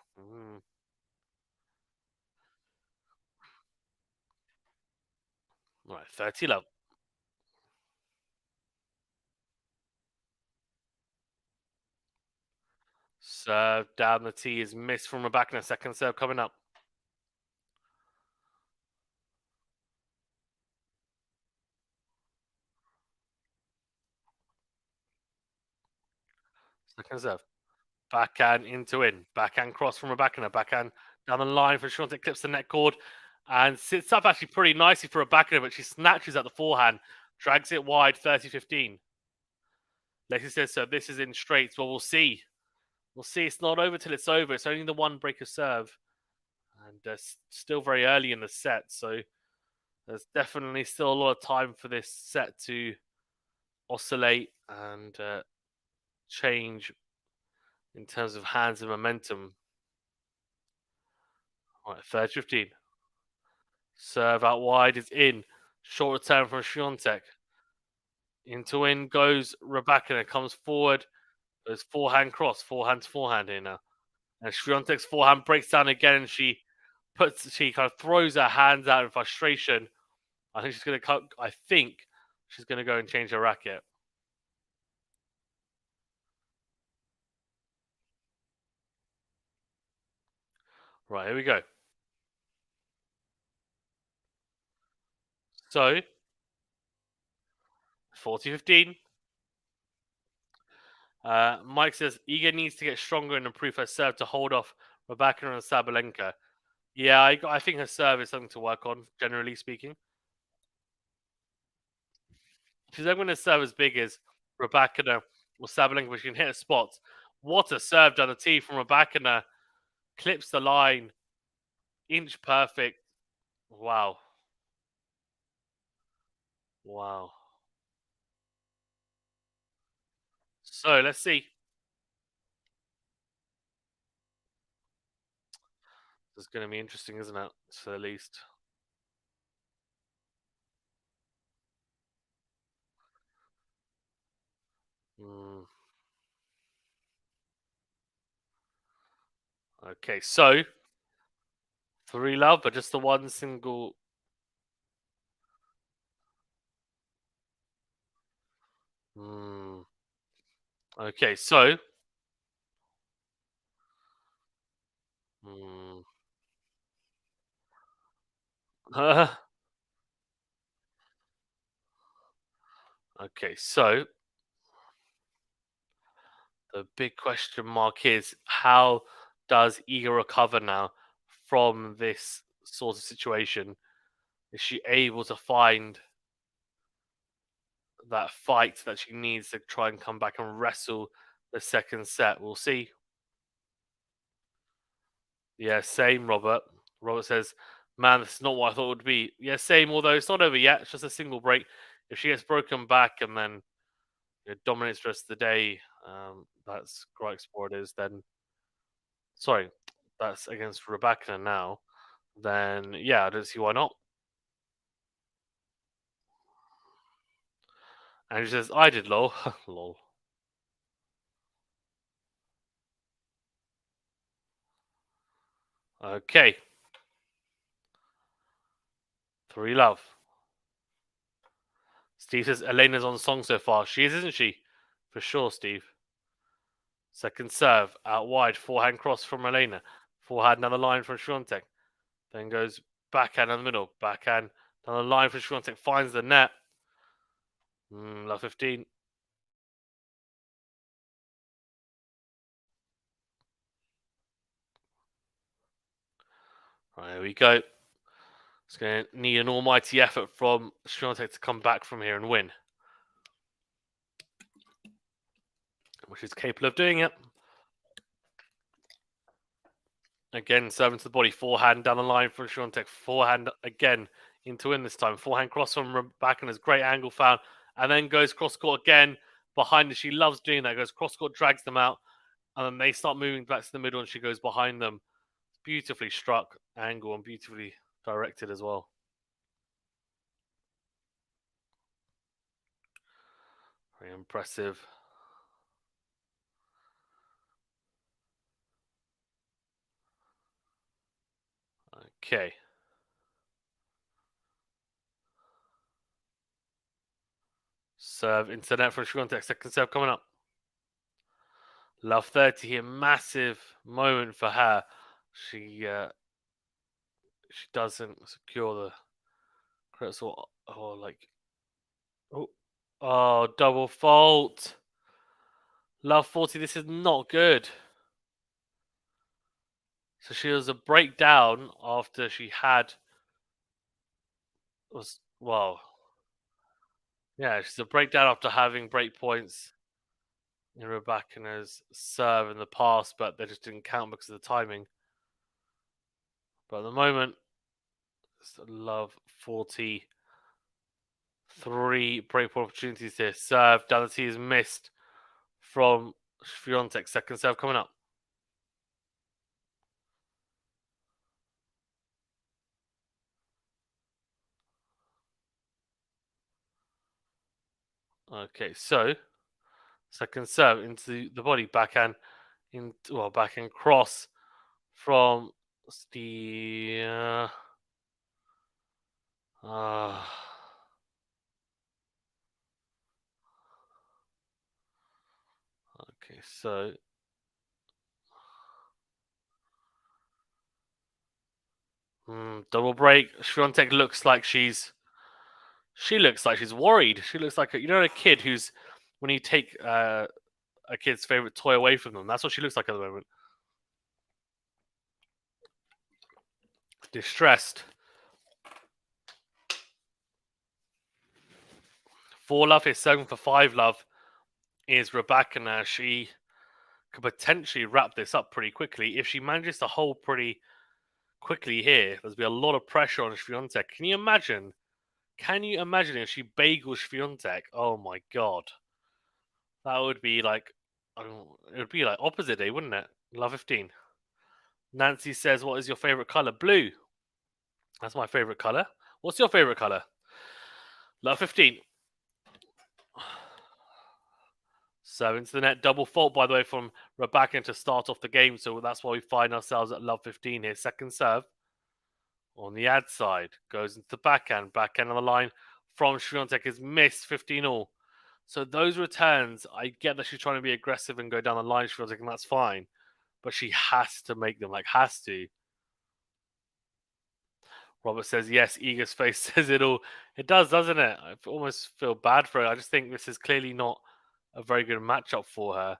Right, 30-love. Serve down the tee is missed from RYBAKINA. Second serve coming up. Second serve. Backhand into in. Backhand cross from RYBAKINA. Backhand down the line for Swiatek. Clips the net cord and sits up actually pretty nicely for RYBAKINA, but she snatches at the forehand. Drags it wide, 30-15. Lexi says, so this is in straights. Well, we'll see. We'll see. It's not over till it's over. It's only the one break of serve. And still very early in the set. So there's definitely still a lot of time for this set to oscillate and change in terms of hands and momentum. All right, 30-15. Serve out wide is in. Short return from Swiatek. Into in goes RYBAKINA. Comes forward. Goes forehand cross. Forehand to forehand here now. And Swiatek's forehand breaks down again and she kind of throws her hands out in frustration. I think she's going to go and change her racket. Right, here we go. So, 40-15. Mike says Iga needs to get stronger and improve her serve to hold off RYBAKINA and Sabalenka. Yeah, I think her serve is something to work on, generally speaking. She's not going to serve as big as RYBAKINA or Sabalenka, but she can hit her spots. What a serve down the tee from RYBAKINA. Clips the line. Inch perfect. Wow. Wow. So let's see. This is going to be interesting, isn't it? So at least. Mm. Okay, so 3-love, but just the one single. Mm. Okay, so. Mm. Okay, so the big question mark is how does Iga recover now from this sort of situation? Is she able to find that fight that she needs to try and come back and wrestle the second set? We'll see. Yeah, same, Robert. Robert says, man, this is not what I thought it would be. Yeah, same, although it's not over yet. It's just a single break. If she gets broken back and then dominates the rest of the day, that's quite sport is then. Sorry, that's against Rybakina now, then yeah, I don't see why not. And she says, I did lol. Lol. Okay. 3 love. Steve says Elena's on song so far. She is, isn't she? For sure, Steve. Second serve, out wide, forehand cross from Elena. Forehand down the line from Świątek. Then goes backhand in the middle. Backhand down the line from Świątek. Finds the net. Love 15. Right, here we go. It's going to need an almighty effort from Świątek to come back from here and win. Which is capable of doing it. Again, serving to the body. Forehand down the line from Świątek. Forehand again into win this time. Forehand cross from Rybakina's great angle found. And then goes cross court again behind her. She loves doing that. Goes cross court, drags them out. And then they start moving back to the middle and she goes behind them. Beautifully struck angle and beautifully directed as well. Very impressive. Okay. Serve into net from Świątek. Second serve coming up. Love 30 here. Massive moment for her. She doesn't secure the credit or like double fault. Love 40. This is not good. So she was a breakdown after she had yeah, she's a breakdown after having break points in Rybakina's serve in the past, but they just didn't count because of the timing. But at the moment, love 40. 3 breakpoint opportunities here. Serve. Down the tee is missed from Świątek. Second serve coming up. Okay, so second serve into the body, backhand backhand cross from the okay, so double break. Świątek looks like she looks like she's worried. She looks like a kid who's when you take a kid's favorite toy away from them. That's what she looks like at the moment. Distressed. 4 love is 7 for 5 love is Rybakina. She could potentially wrap this up pretty quickly if she manages to hold pretty quickly here. There's be a lot of pressure on Świątek. Can you imagine? Can you imagine if she bagels Świątek? Oh my god, that would be like it would be like opposite day, wouldn't it? Love 15. Nancy says, "What is your favorite color? Blue. That's my favorite color. What's your favorite color?" Love 15. So into the net, double fault by the way from Rybakina to start off the game. So that's why we find ourselves at love 15 here. Second serve on the ad side goes into the backhand on the line from Świątek is missed 15 all. So those returns, I get that she's trying to be aggressive and go down the line, Świątek, and that's fine. But she has to make them, has to. Robert says, yes, Iga's face says it all. It does, doesn't it? I almost feel bad for her. I just think this is clearly not a very good matchup for her.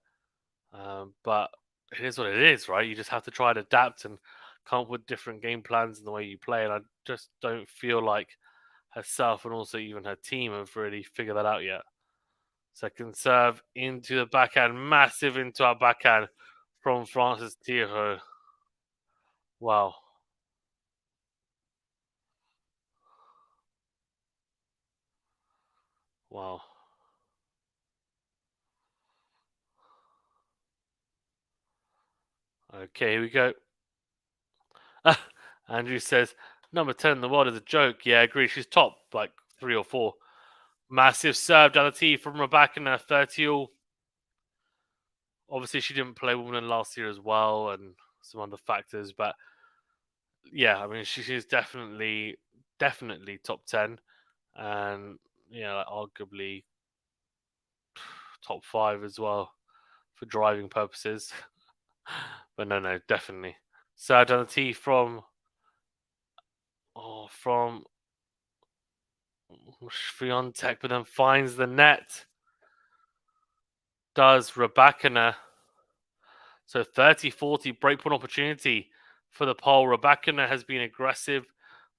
But it is what it is, right? You just have to try and adapt and come up with different game plans in the way you play. And I just don't feel like herself and also even her team have really figured that out yet. Second serve into the backhand, massive into our backhand from Francis Tiago. Wow. Wow. Okay, here we go. Andrew says, number 10 in the world is a joke. Yeah, I agree. She's top like 3 or 4. Massive serve down the tee from Rybakina, 30 all. Obviously, she didn't play Wimbledon last year as well, and some other factors. But yeah, I mean, she's definitely top 10, and yeah, like, arguably top 5 as well for driving purposes. But no, definitely. Serve down the tee from Swiatek, but then finds the net. Does Rybakina. So 30-40 breakpoint opportunity for the pole. Rybakina has been aggressive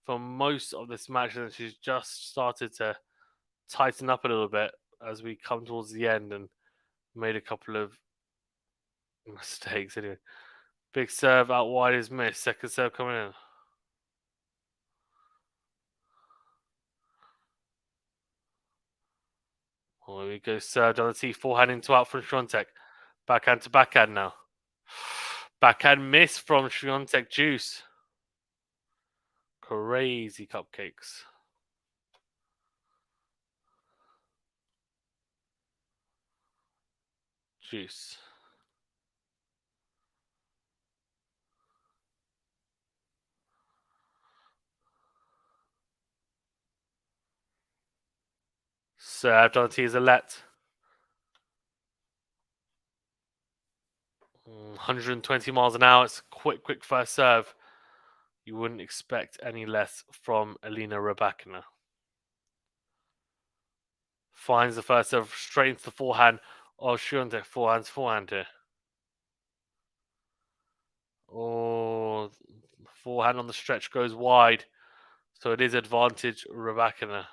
for most of this match, and she's just started to tighten up a little bit as we come towards the end and made a couple of mistakes. Anyway, big serve out wide is missed. Second serve coming in. Oh, here we go. Serve down the tee. Forehand into out from Swiatek. Backhand to backhand now. Backhand miss from Swiatek Juice. Crazy cupcakes. Juice. Served on the tee is a let. 120 miles an hour. It's quick first serve. You wouldn't expect any less from Elena Rybakina. Finds the first serve straight into the forehand. Oh, Swiatek forehand here. Oh, forehand on the stretch goes wide. So it is advantage Rybakina.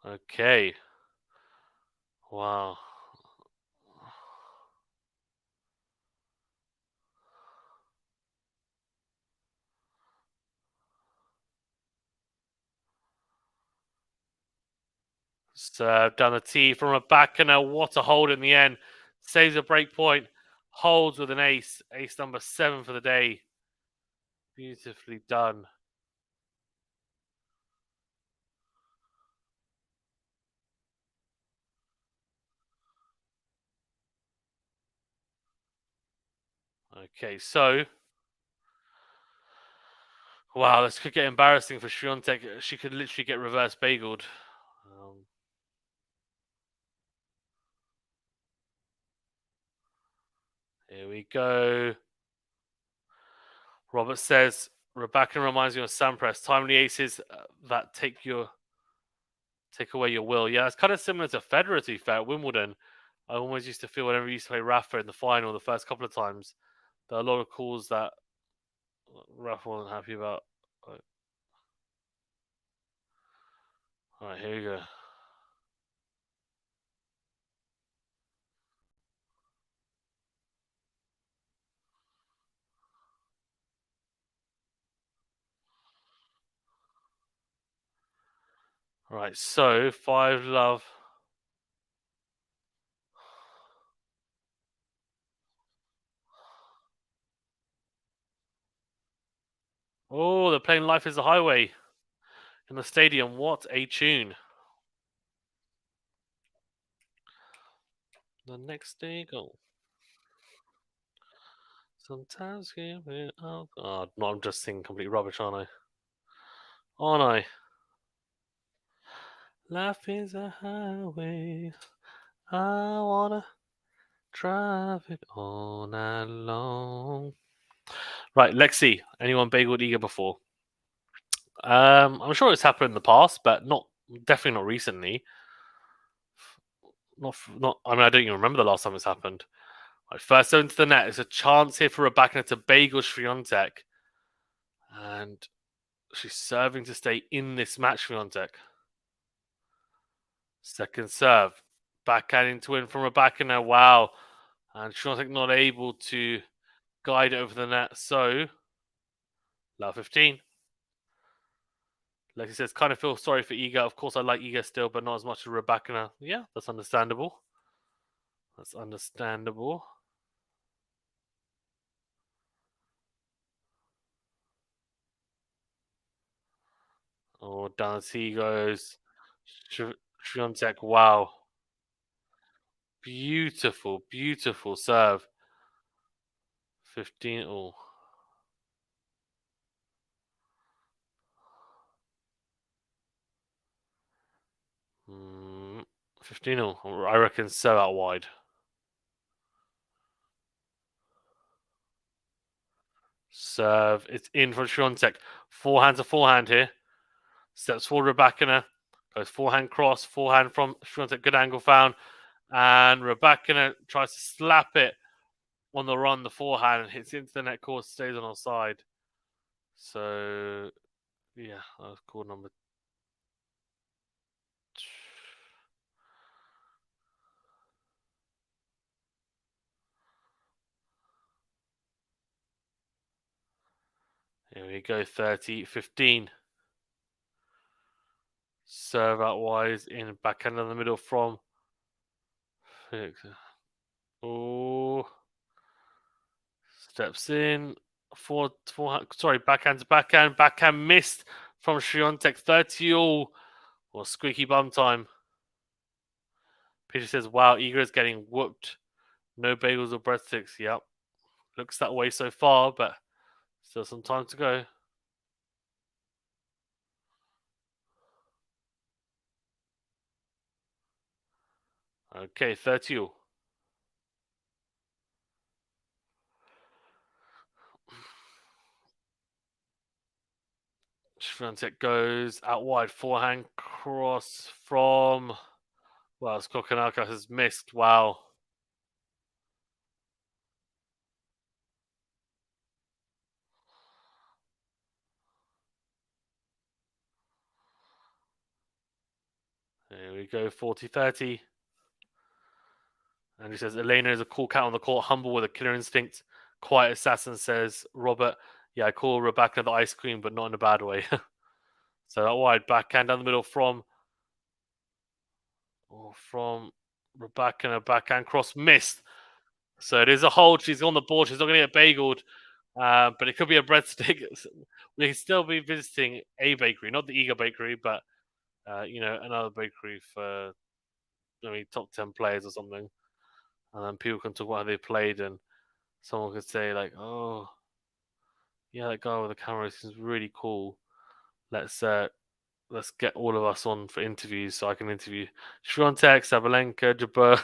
Okay. Wow. Serve down the tee from Rybakina. What a hold in the end. Saves a break point. Holds with an ace. Ace number 7 for the day. Beautifully done. Okay, so wow, this could get embarrassing for Swiatek. She could literally get reverse bageled. Here we go. Robert says Rybakina reminds me of Sampras. Timely aces that take away your will. Yeah, it's kind of similar to Federer, to be fair, at Wimbledon. I always used to feel whenever we used to play Rafa in the final the first couple of times, there are a lot of calls that Rafa wasn't happy about. All right, here we go. All right, so 5 love. Oh, they're playing Life is a Highway in the stadium. What a tune. The next day go. Sometimes give it up. Oh, no, I'm just singing complete rubbish, aren't I? Aren't I? Life is a highway. I wanna drive it all night long. Right, Lexi. Anyone bageled Eager before? I'm sure it's happened in the past, but definitely not recently. Not. I mean, I don't even remember the last time it's happened. Right, first into the net. It's a chance here for Rybakina to bagel Swiatek, and she's serving to stay in this match. Swiatek. Second serve, backhanding to win from Rybakina. Wow, and Swiatek not able to guide it over the net. So, love 15. Like he says, kind of feel sorry for Iga. Of course, I like Iga still, but not as much as Rybakina. Yeah, that's understandable. That's understandable. Oh, down he goes. Swiatek, wow. Beautiful, beautiful serve. 15 all. Mm, 15 all. I reckon so out wide. Serve. It's in for Swiatek. Forehand to forehand here. Steps forward, Rybakina. Goes forehand cross. Forehand from Swiatek. Good angle found. And Rybakina tries to slap it on the run, the forehand, and hits into the net course, stays on our side. So, yeah, that was cool number. Here we go, 30-15. Serve out wise in backhand in the middle from Felix. Oh, steps in. Sorry, backhand to backhand. Backhand missed from Swiatek. 30 all. Or squeaky bum time. Peter says, wow, Iga is getting whooped. No bagels or breadsticks. Yep. Looks that way so far, but still some time to go. Okay, 30 all. Swiatek goes out wide. Forehand cross from. Well, Skokonaka has missed. Wow. Here we go, 40-30. And he says, Elena is a cool cat on the court, humble with a killer instinct. Quiet assassin, says Robert. Yeah, I call Rebecca the ice cream, but not in a bad way. So that wide backhand down the middle from Rebecca, and a backhand cross missed. So it is a hold. She's on the board. She's not going to get bageled, but it could be a breadstick. We can still be visiting a bakery, not the Eager Bakery, but another bakery for maybe top 10 players or something. And then people can talk about how they played, and someone could say like, "Oh, yeah, that guy with the camera seems really cool. Let's uh, let's get all of us on for interviews so I can interview Swiatek, Sabalenka, Jabeur."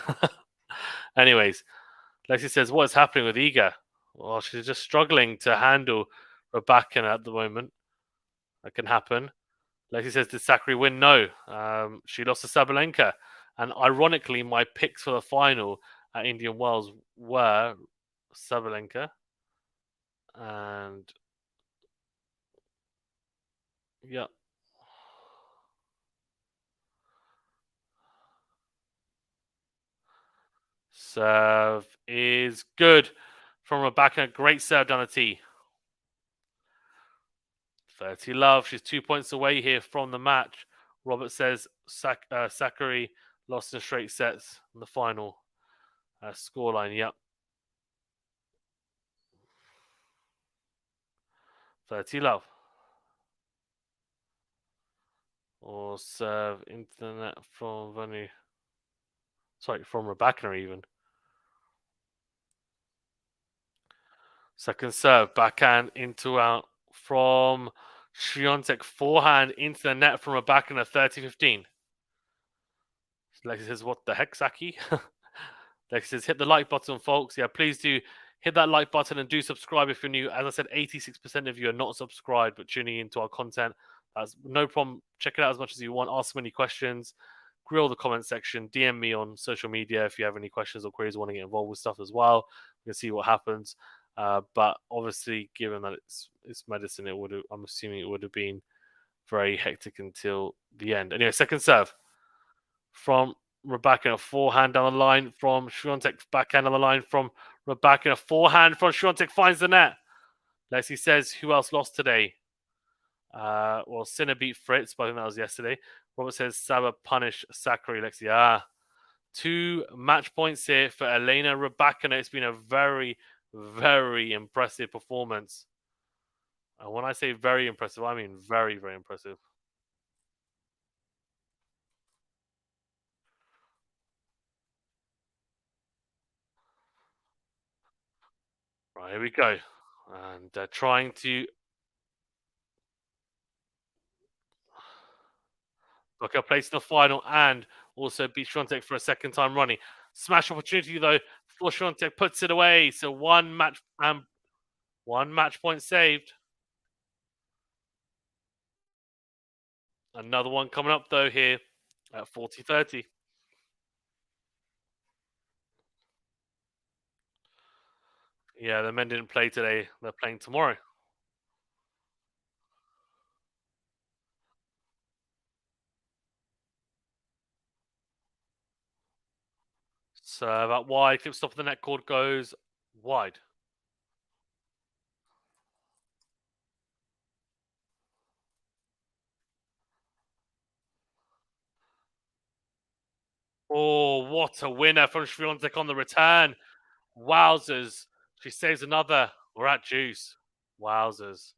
Anyways, Lexi says, "What is happening with Iga? Well, she's just struggling to handle Rybakina at the moment. That can happen." Lexi says, "Did Sakari win? No. She lost to Sabalenka. And ironically, my picks for the final at Indian Wells were Sabalenka and yeah, serve is good from Rebecca. Great serve down the tee. 30 love. She's 2 points away here from the match. Robert says Sakari lost in straight sets in the final scoreline. Yep. 30 love. Or serve into the net from Vanu. Sorry, from Rebecca even. Second serve, backhand into out from Swiatek. Forehand into the net from Rebecca in a 30-15. Lexi says, what the heck, Saki? Lexi says, hit the like button, folks. Yeah, please do hit that like button and do subscribe if you're new. As I said, 86% of you are not subscribed but tuning into our content. That's no problem. Check it out as much as you want. Ask any questions. Grill the comment section. DM me on social media if you have any questions or queries, want to get involved with stuff as well. We can see what happens. But obviously, given that it's medicine, I'm assuming it would have been very hectic until the end. Anyway, second serve from Rebecca, a forehand down the line from Swiatek, backhand on the line from Rebecca, a forehand from Swiatek finds the net. Lexi says, who else lost today? Well, Sinner beat Fritz, but I think that was yesterday. Robert says, Saba punish Sakari. Lexi, 2 match points here for Elena Rebecca. It's been a very, very impressive performance. And when I say very impressive, I mean very, very impressive. Right, here we go. And trying to book a place in the final and also beat Swiatek for a second time running. Smash opportunity though for Swiatek puts it away. So one match point saved. Another one coming up though here at 40-30. Yeah, the men didn't play today. They're playing tomorrow. So that wide clip stop of the net cord goes wide. Oh, what a winner from Swiatek on the return. Wowzers. She saves another. We're at juice. Wowzers.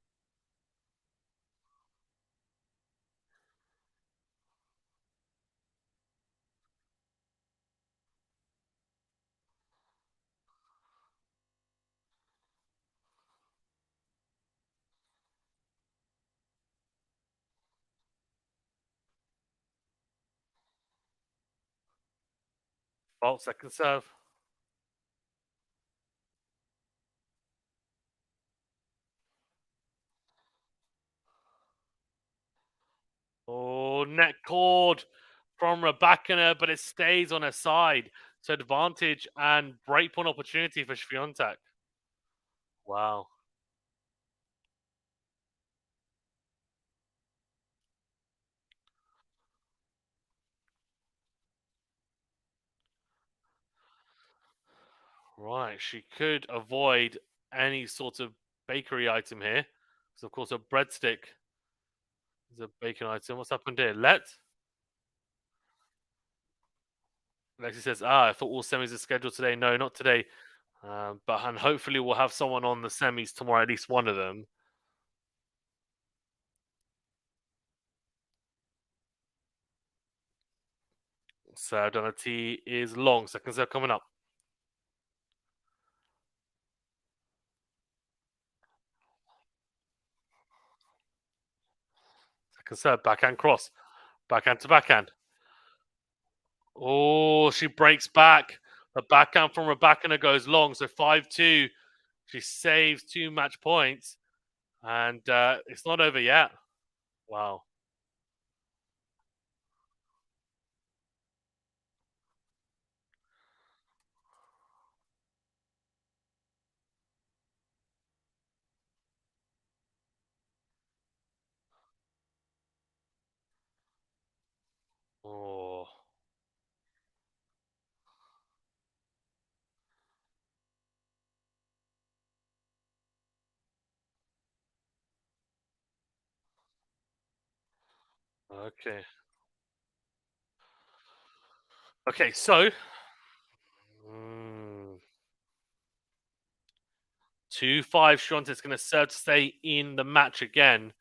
Fault second serve. Oh, net cord from RYBAKINA, but it stays on her side. So advantage and breakpoint opportunity for Swiatek. Wow. Right, she could avoid any sort of bakery item here. Because, of course, a breadstick is a bacon item. What's happened here? Lexi says, I thought all semis are scheduled today. No, not today. And hopefully we'll have someone on the semis tomorrow, at least one of them. So Donati is long. Second serve coming up. Second serve, backhand cross. Backhand to backhand. Oh, she breaks back. The backhand from RYBAKINA goes long. So 5-2. She saves 2 match points. And it's not over yet. Wow. Oh, okay. Okay, so 2-5. Shonta's going to serve to stay in the match again.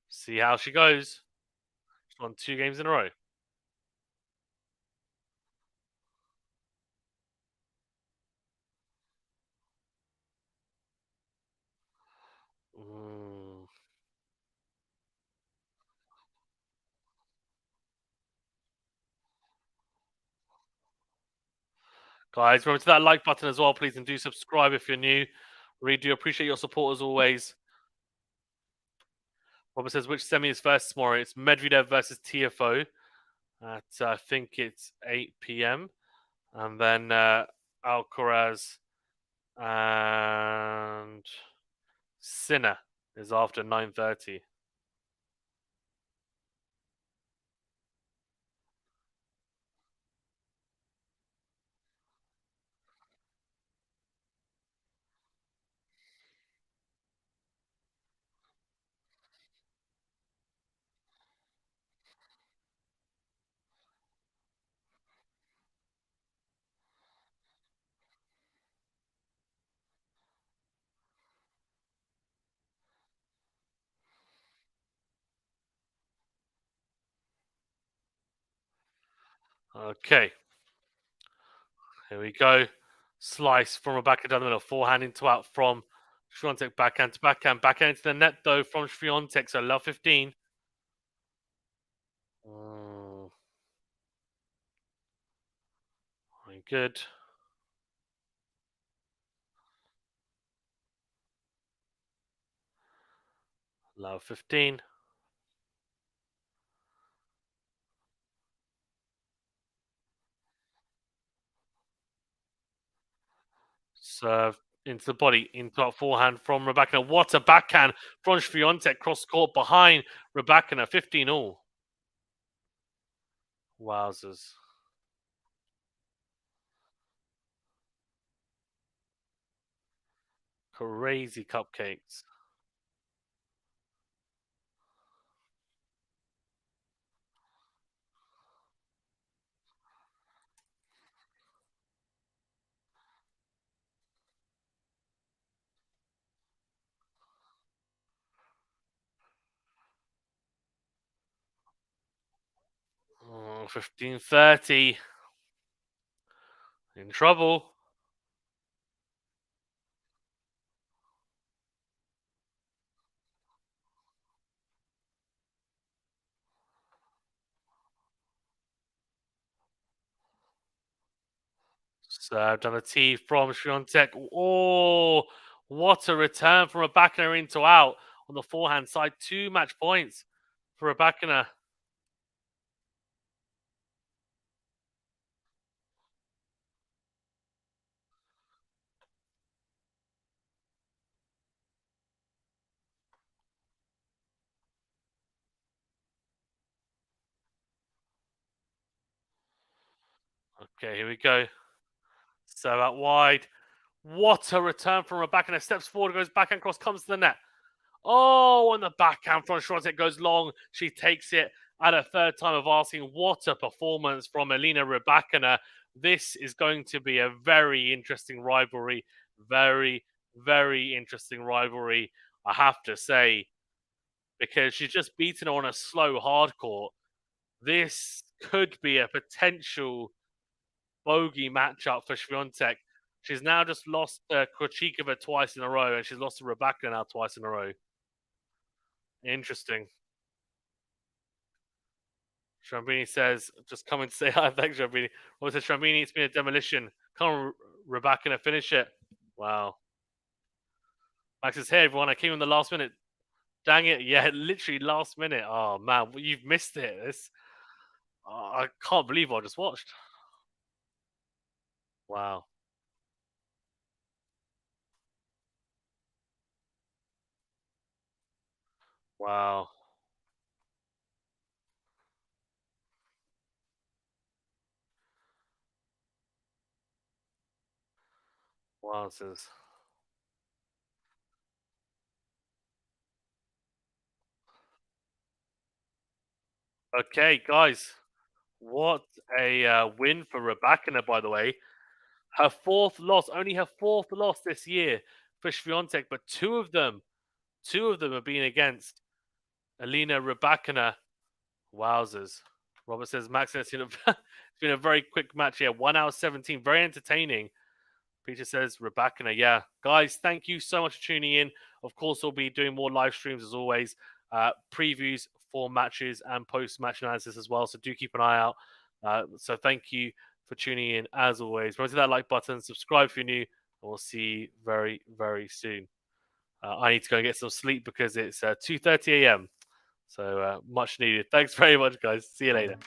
See how she goes. She's won 2 games in a row. Mm. Guys, remember to that like button as well, please, and do subscribe if you're new. Really do appreciate your support as always. Robert says, which semi is first tomorrow? It's Medvedev versus TFO at, I think it's 8 p.m. And then Alcaraz and Sinner is after 9:30. Okay, here we go. Slice from Rybakina down the middle. Forehand into out from Świątek. Backhand to backhand. Backhand into the net though from Świątek. So love 15. Very good. Love 15. Serve into the body, into that forehand from Rybakina. What a backhand from Świątek, cross court behind Rybakina, 15 all. Wowzers. Crazy cupcakes. Oh, 15-30. In trouble. Served on the tee from Świątek. Oh, what a return from Rybakina into out on the forehand side. 2 match points for Rybakina. Okay, here we go. So out wide. What a return from Rybakina. Steps forward, goes backhand cross, comes to the net. Oh, and the backhand from Świątek goes long. She takes it at a third time of asking. What a performance from Elena Rybakina. This is going to be a very interesting rivalry. Very, very interesting rivalry, I have to say, because she's just beaten her on a slow hard court. This could be a potential bogey matchup for Świątek. She's now just lost to Krejcikova twice in a row, and she's lost to Rybakina now twice in a row. Interesting. Shrambini says, just coming to say hi. Thanks, Shrambini. What says Shrambini? It's been a demolition. Come on, Rybakina, finish it. Wow. Max says, hey, everyone. I came in the last minute. Dang it. Yeah, literally last minute. Oh, man. You've missed it. I can't believe what I just watched. Wow. Wow. Wow, says. Okay, guys. What a win for Rybakina, by the way. Her fourth loss, only her fourth loss this year for Świątek, but two of them have been against Elena Rybakina. Wowzers. Robert says, Max, it's been a very quick match here. 1 hour 17, very entertaining. Peter says, Rybakina, yeah. Guys, thank you so much for tuning in. Of course, we'll be doing more live streams as always, previews for matches and post-match analysis as well. So do keep an eye out. So thank you for tuning in as always. Remember to hit that like button, subscribe if you're new, and we'll see you very, very soon. I need to go and get some sleep because it's 2:30 a.m. So much needed. Thanks very much, guys. See you later.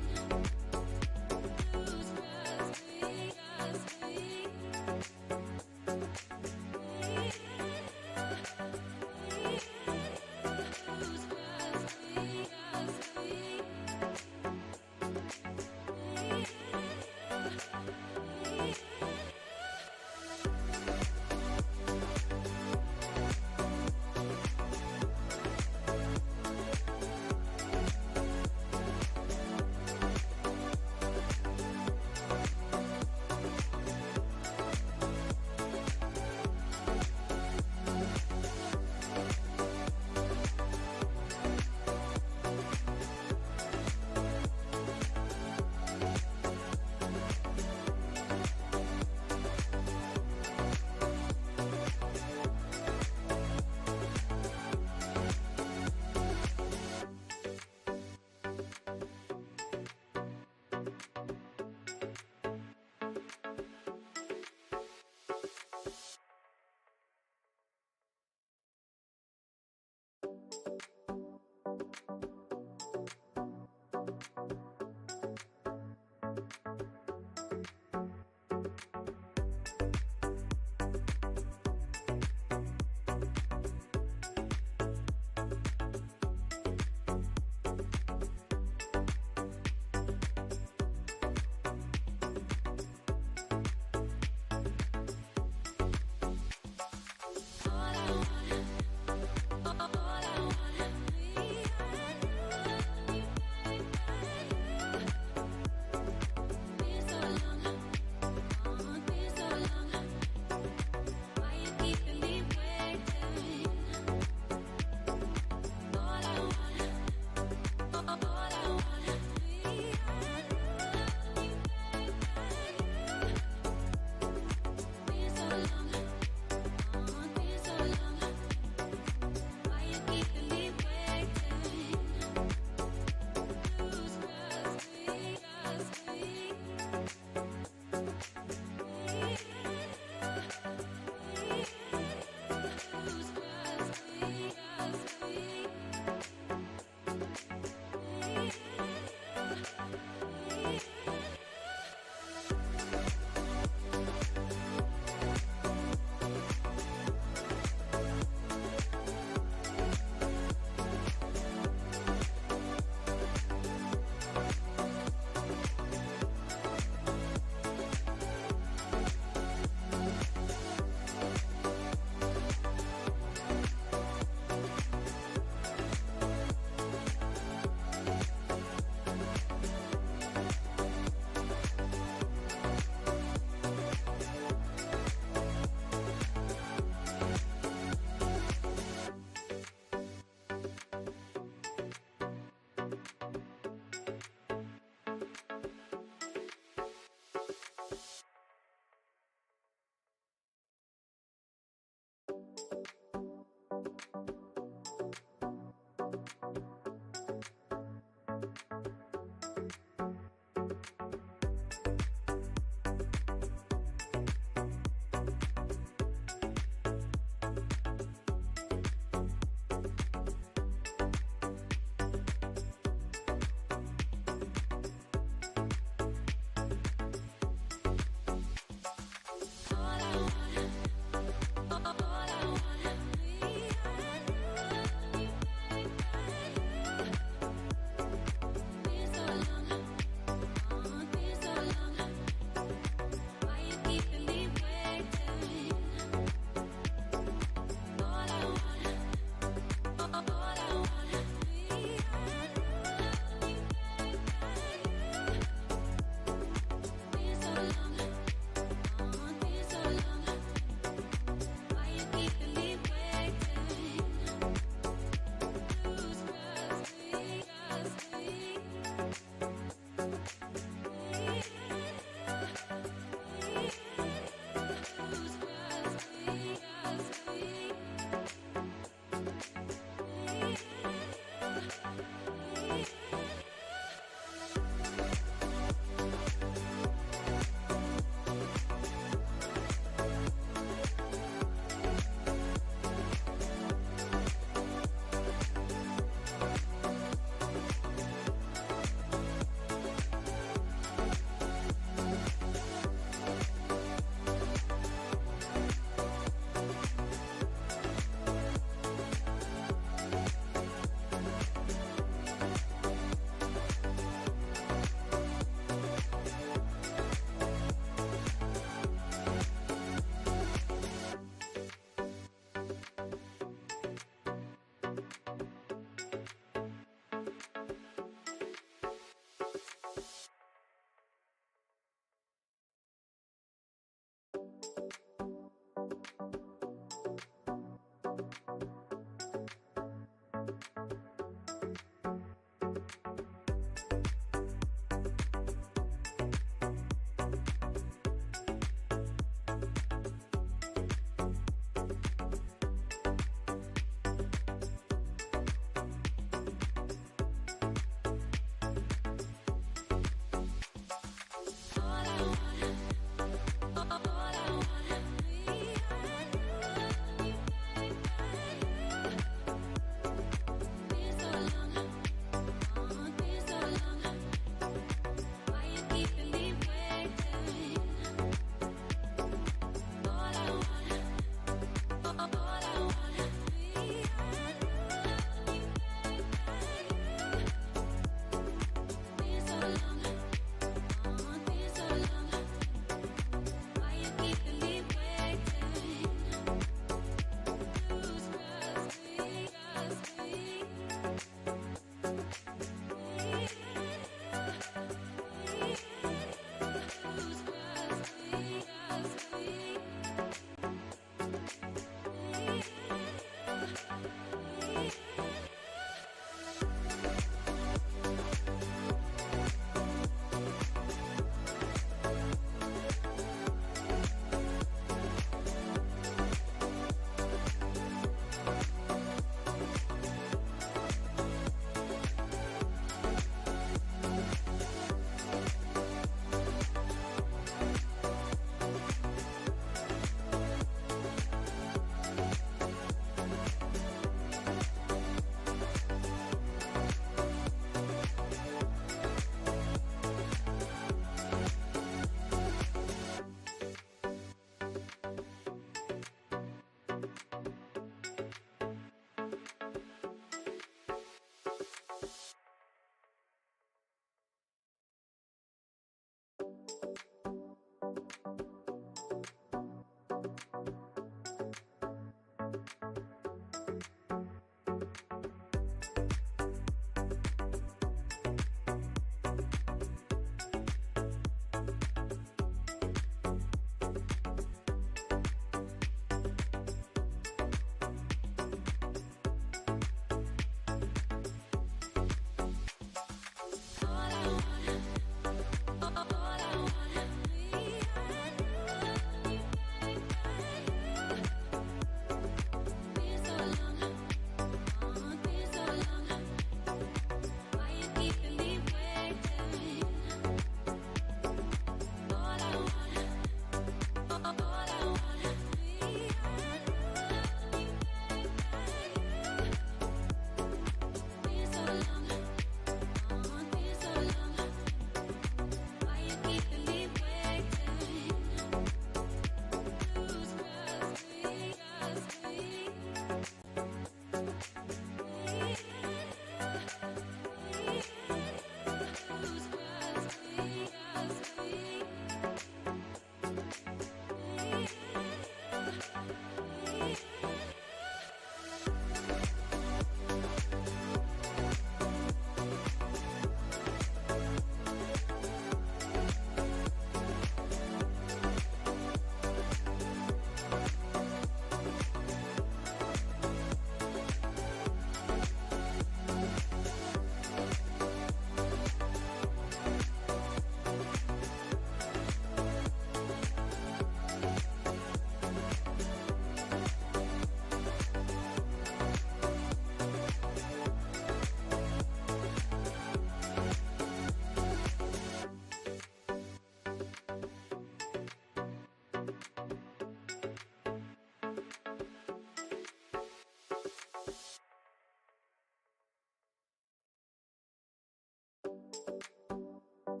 All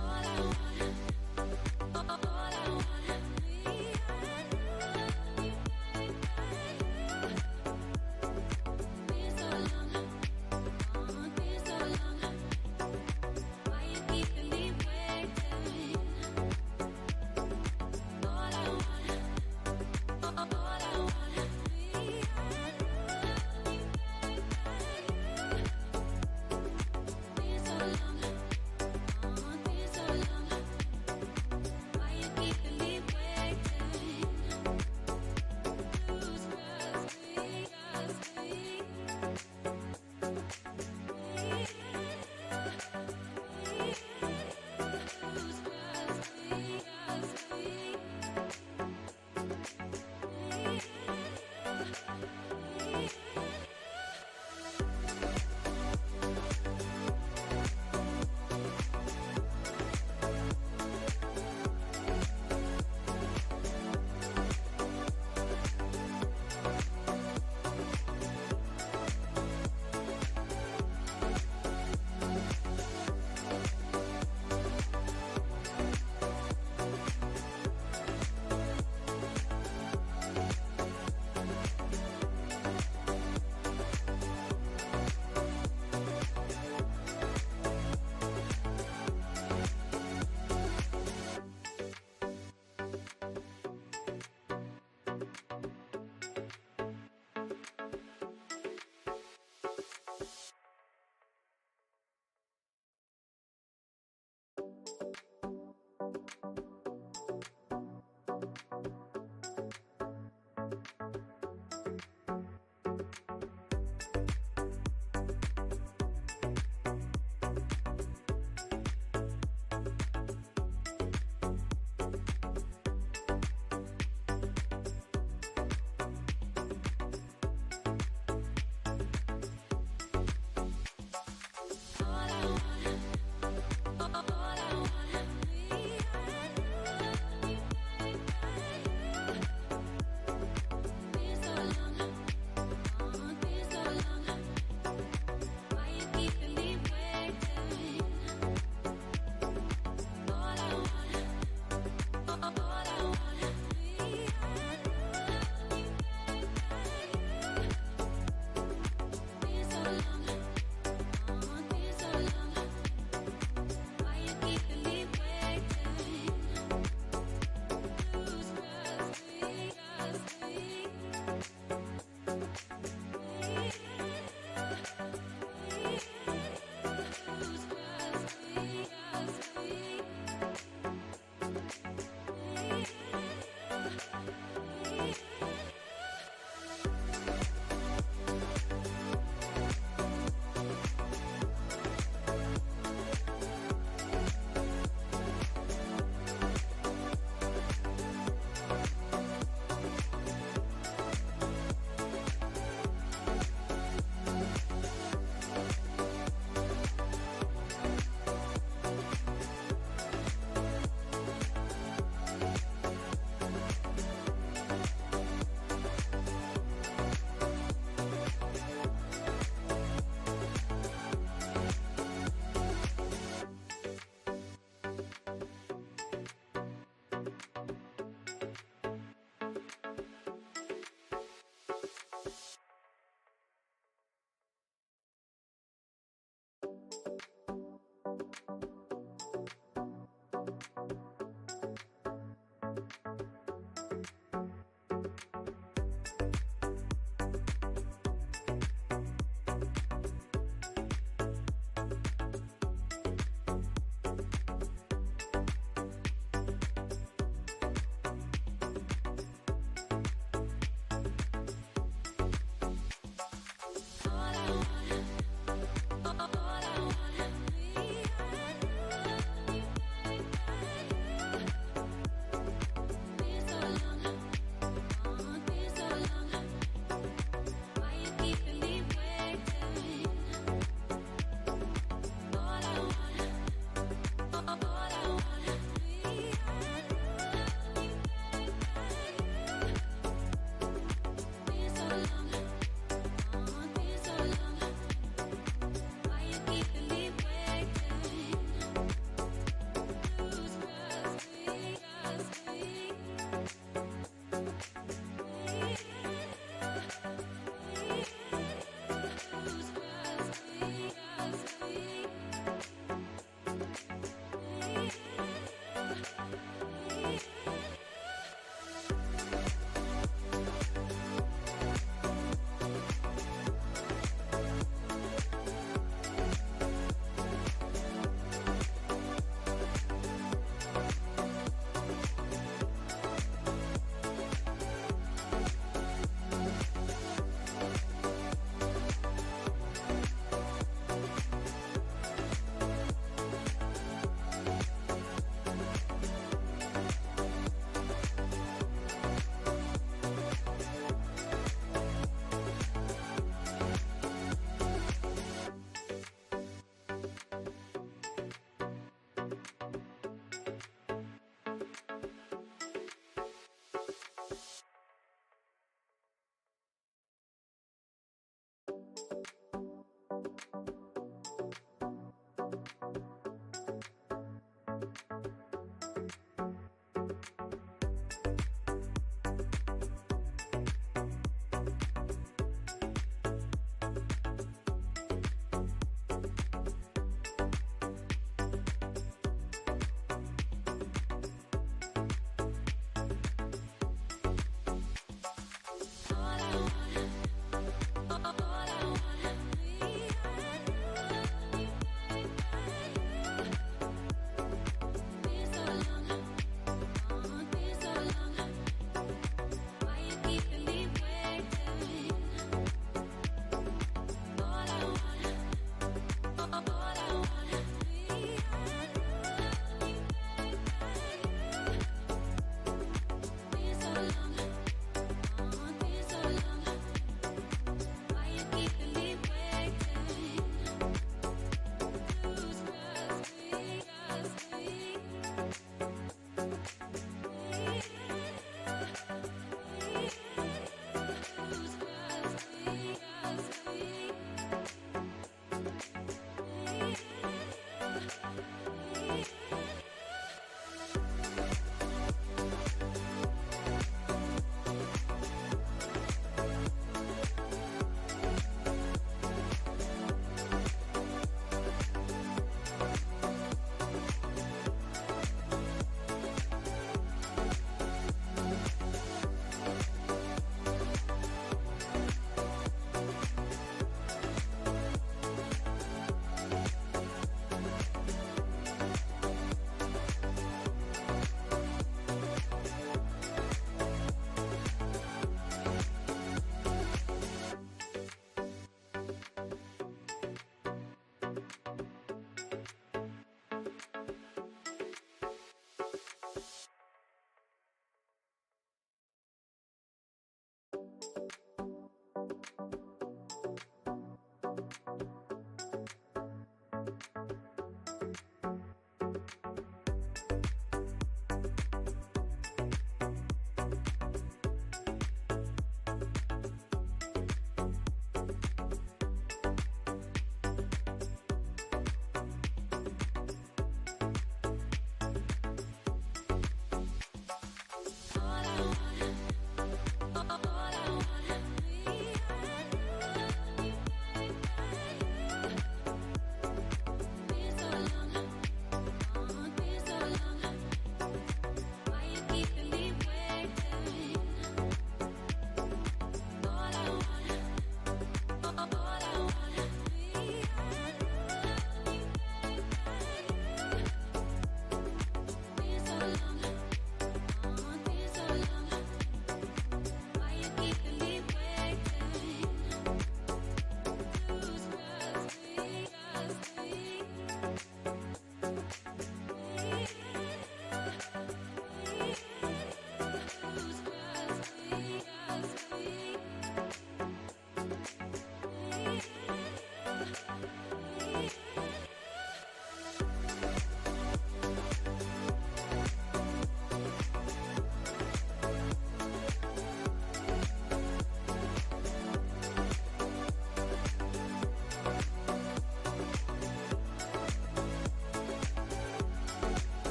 I want, all I want, me and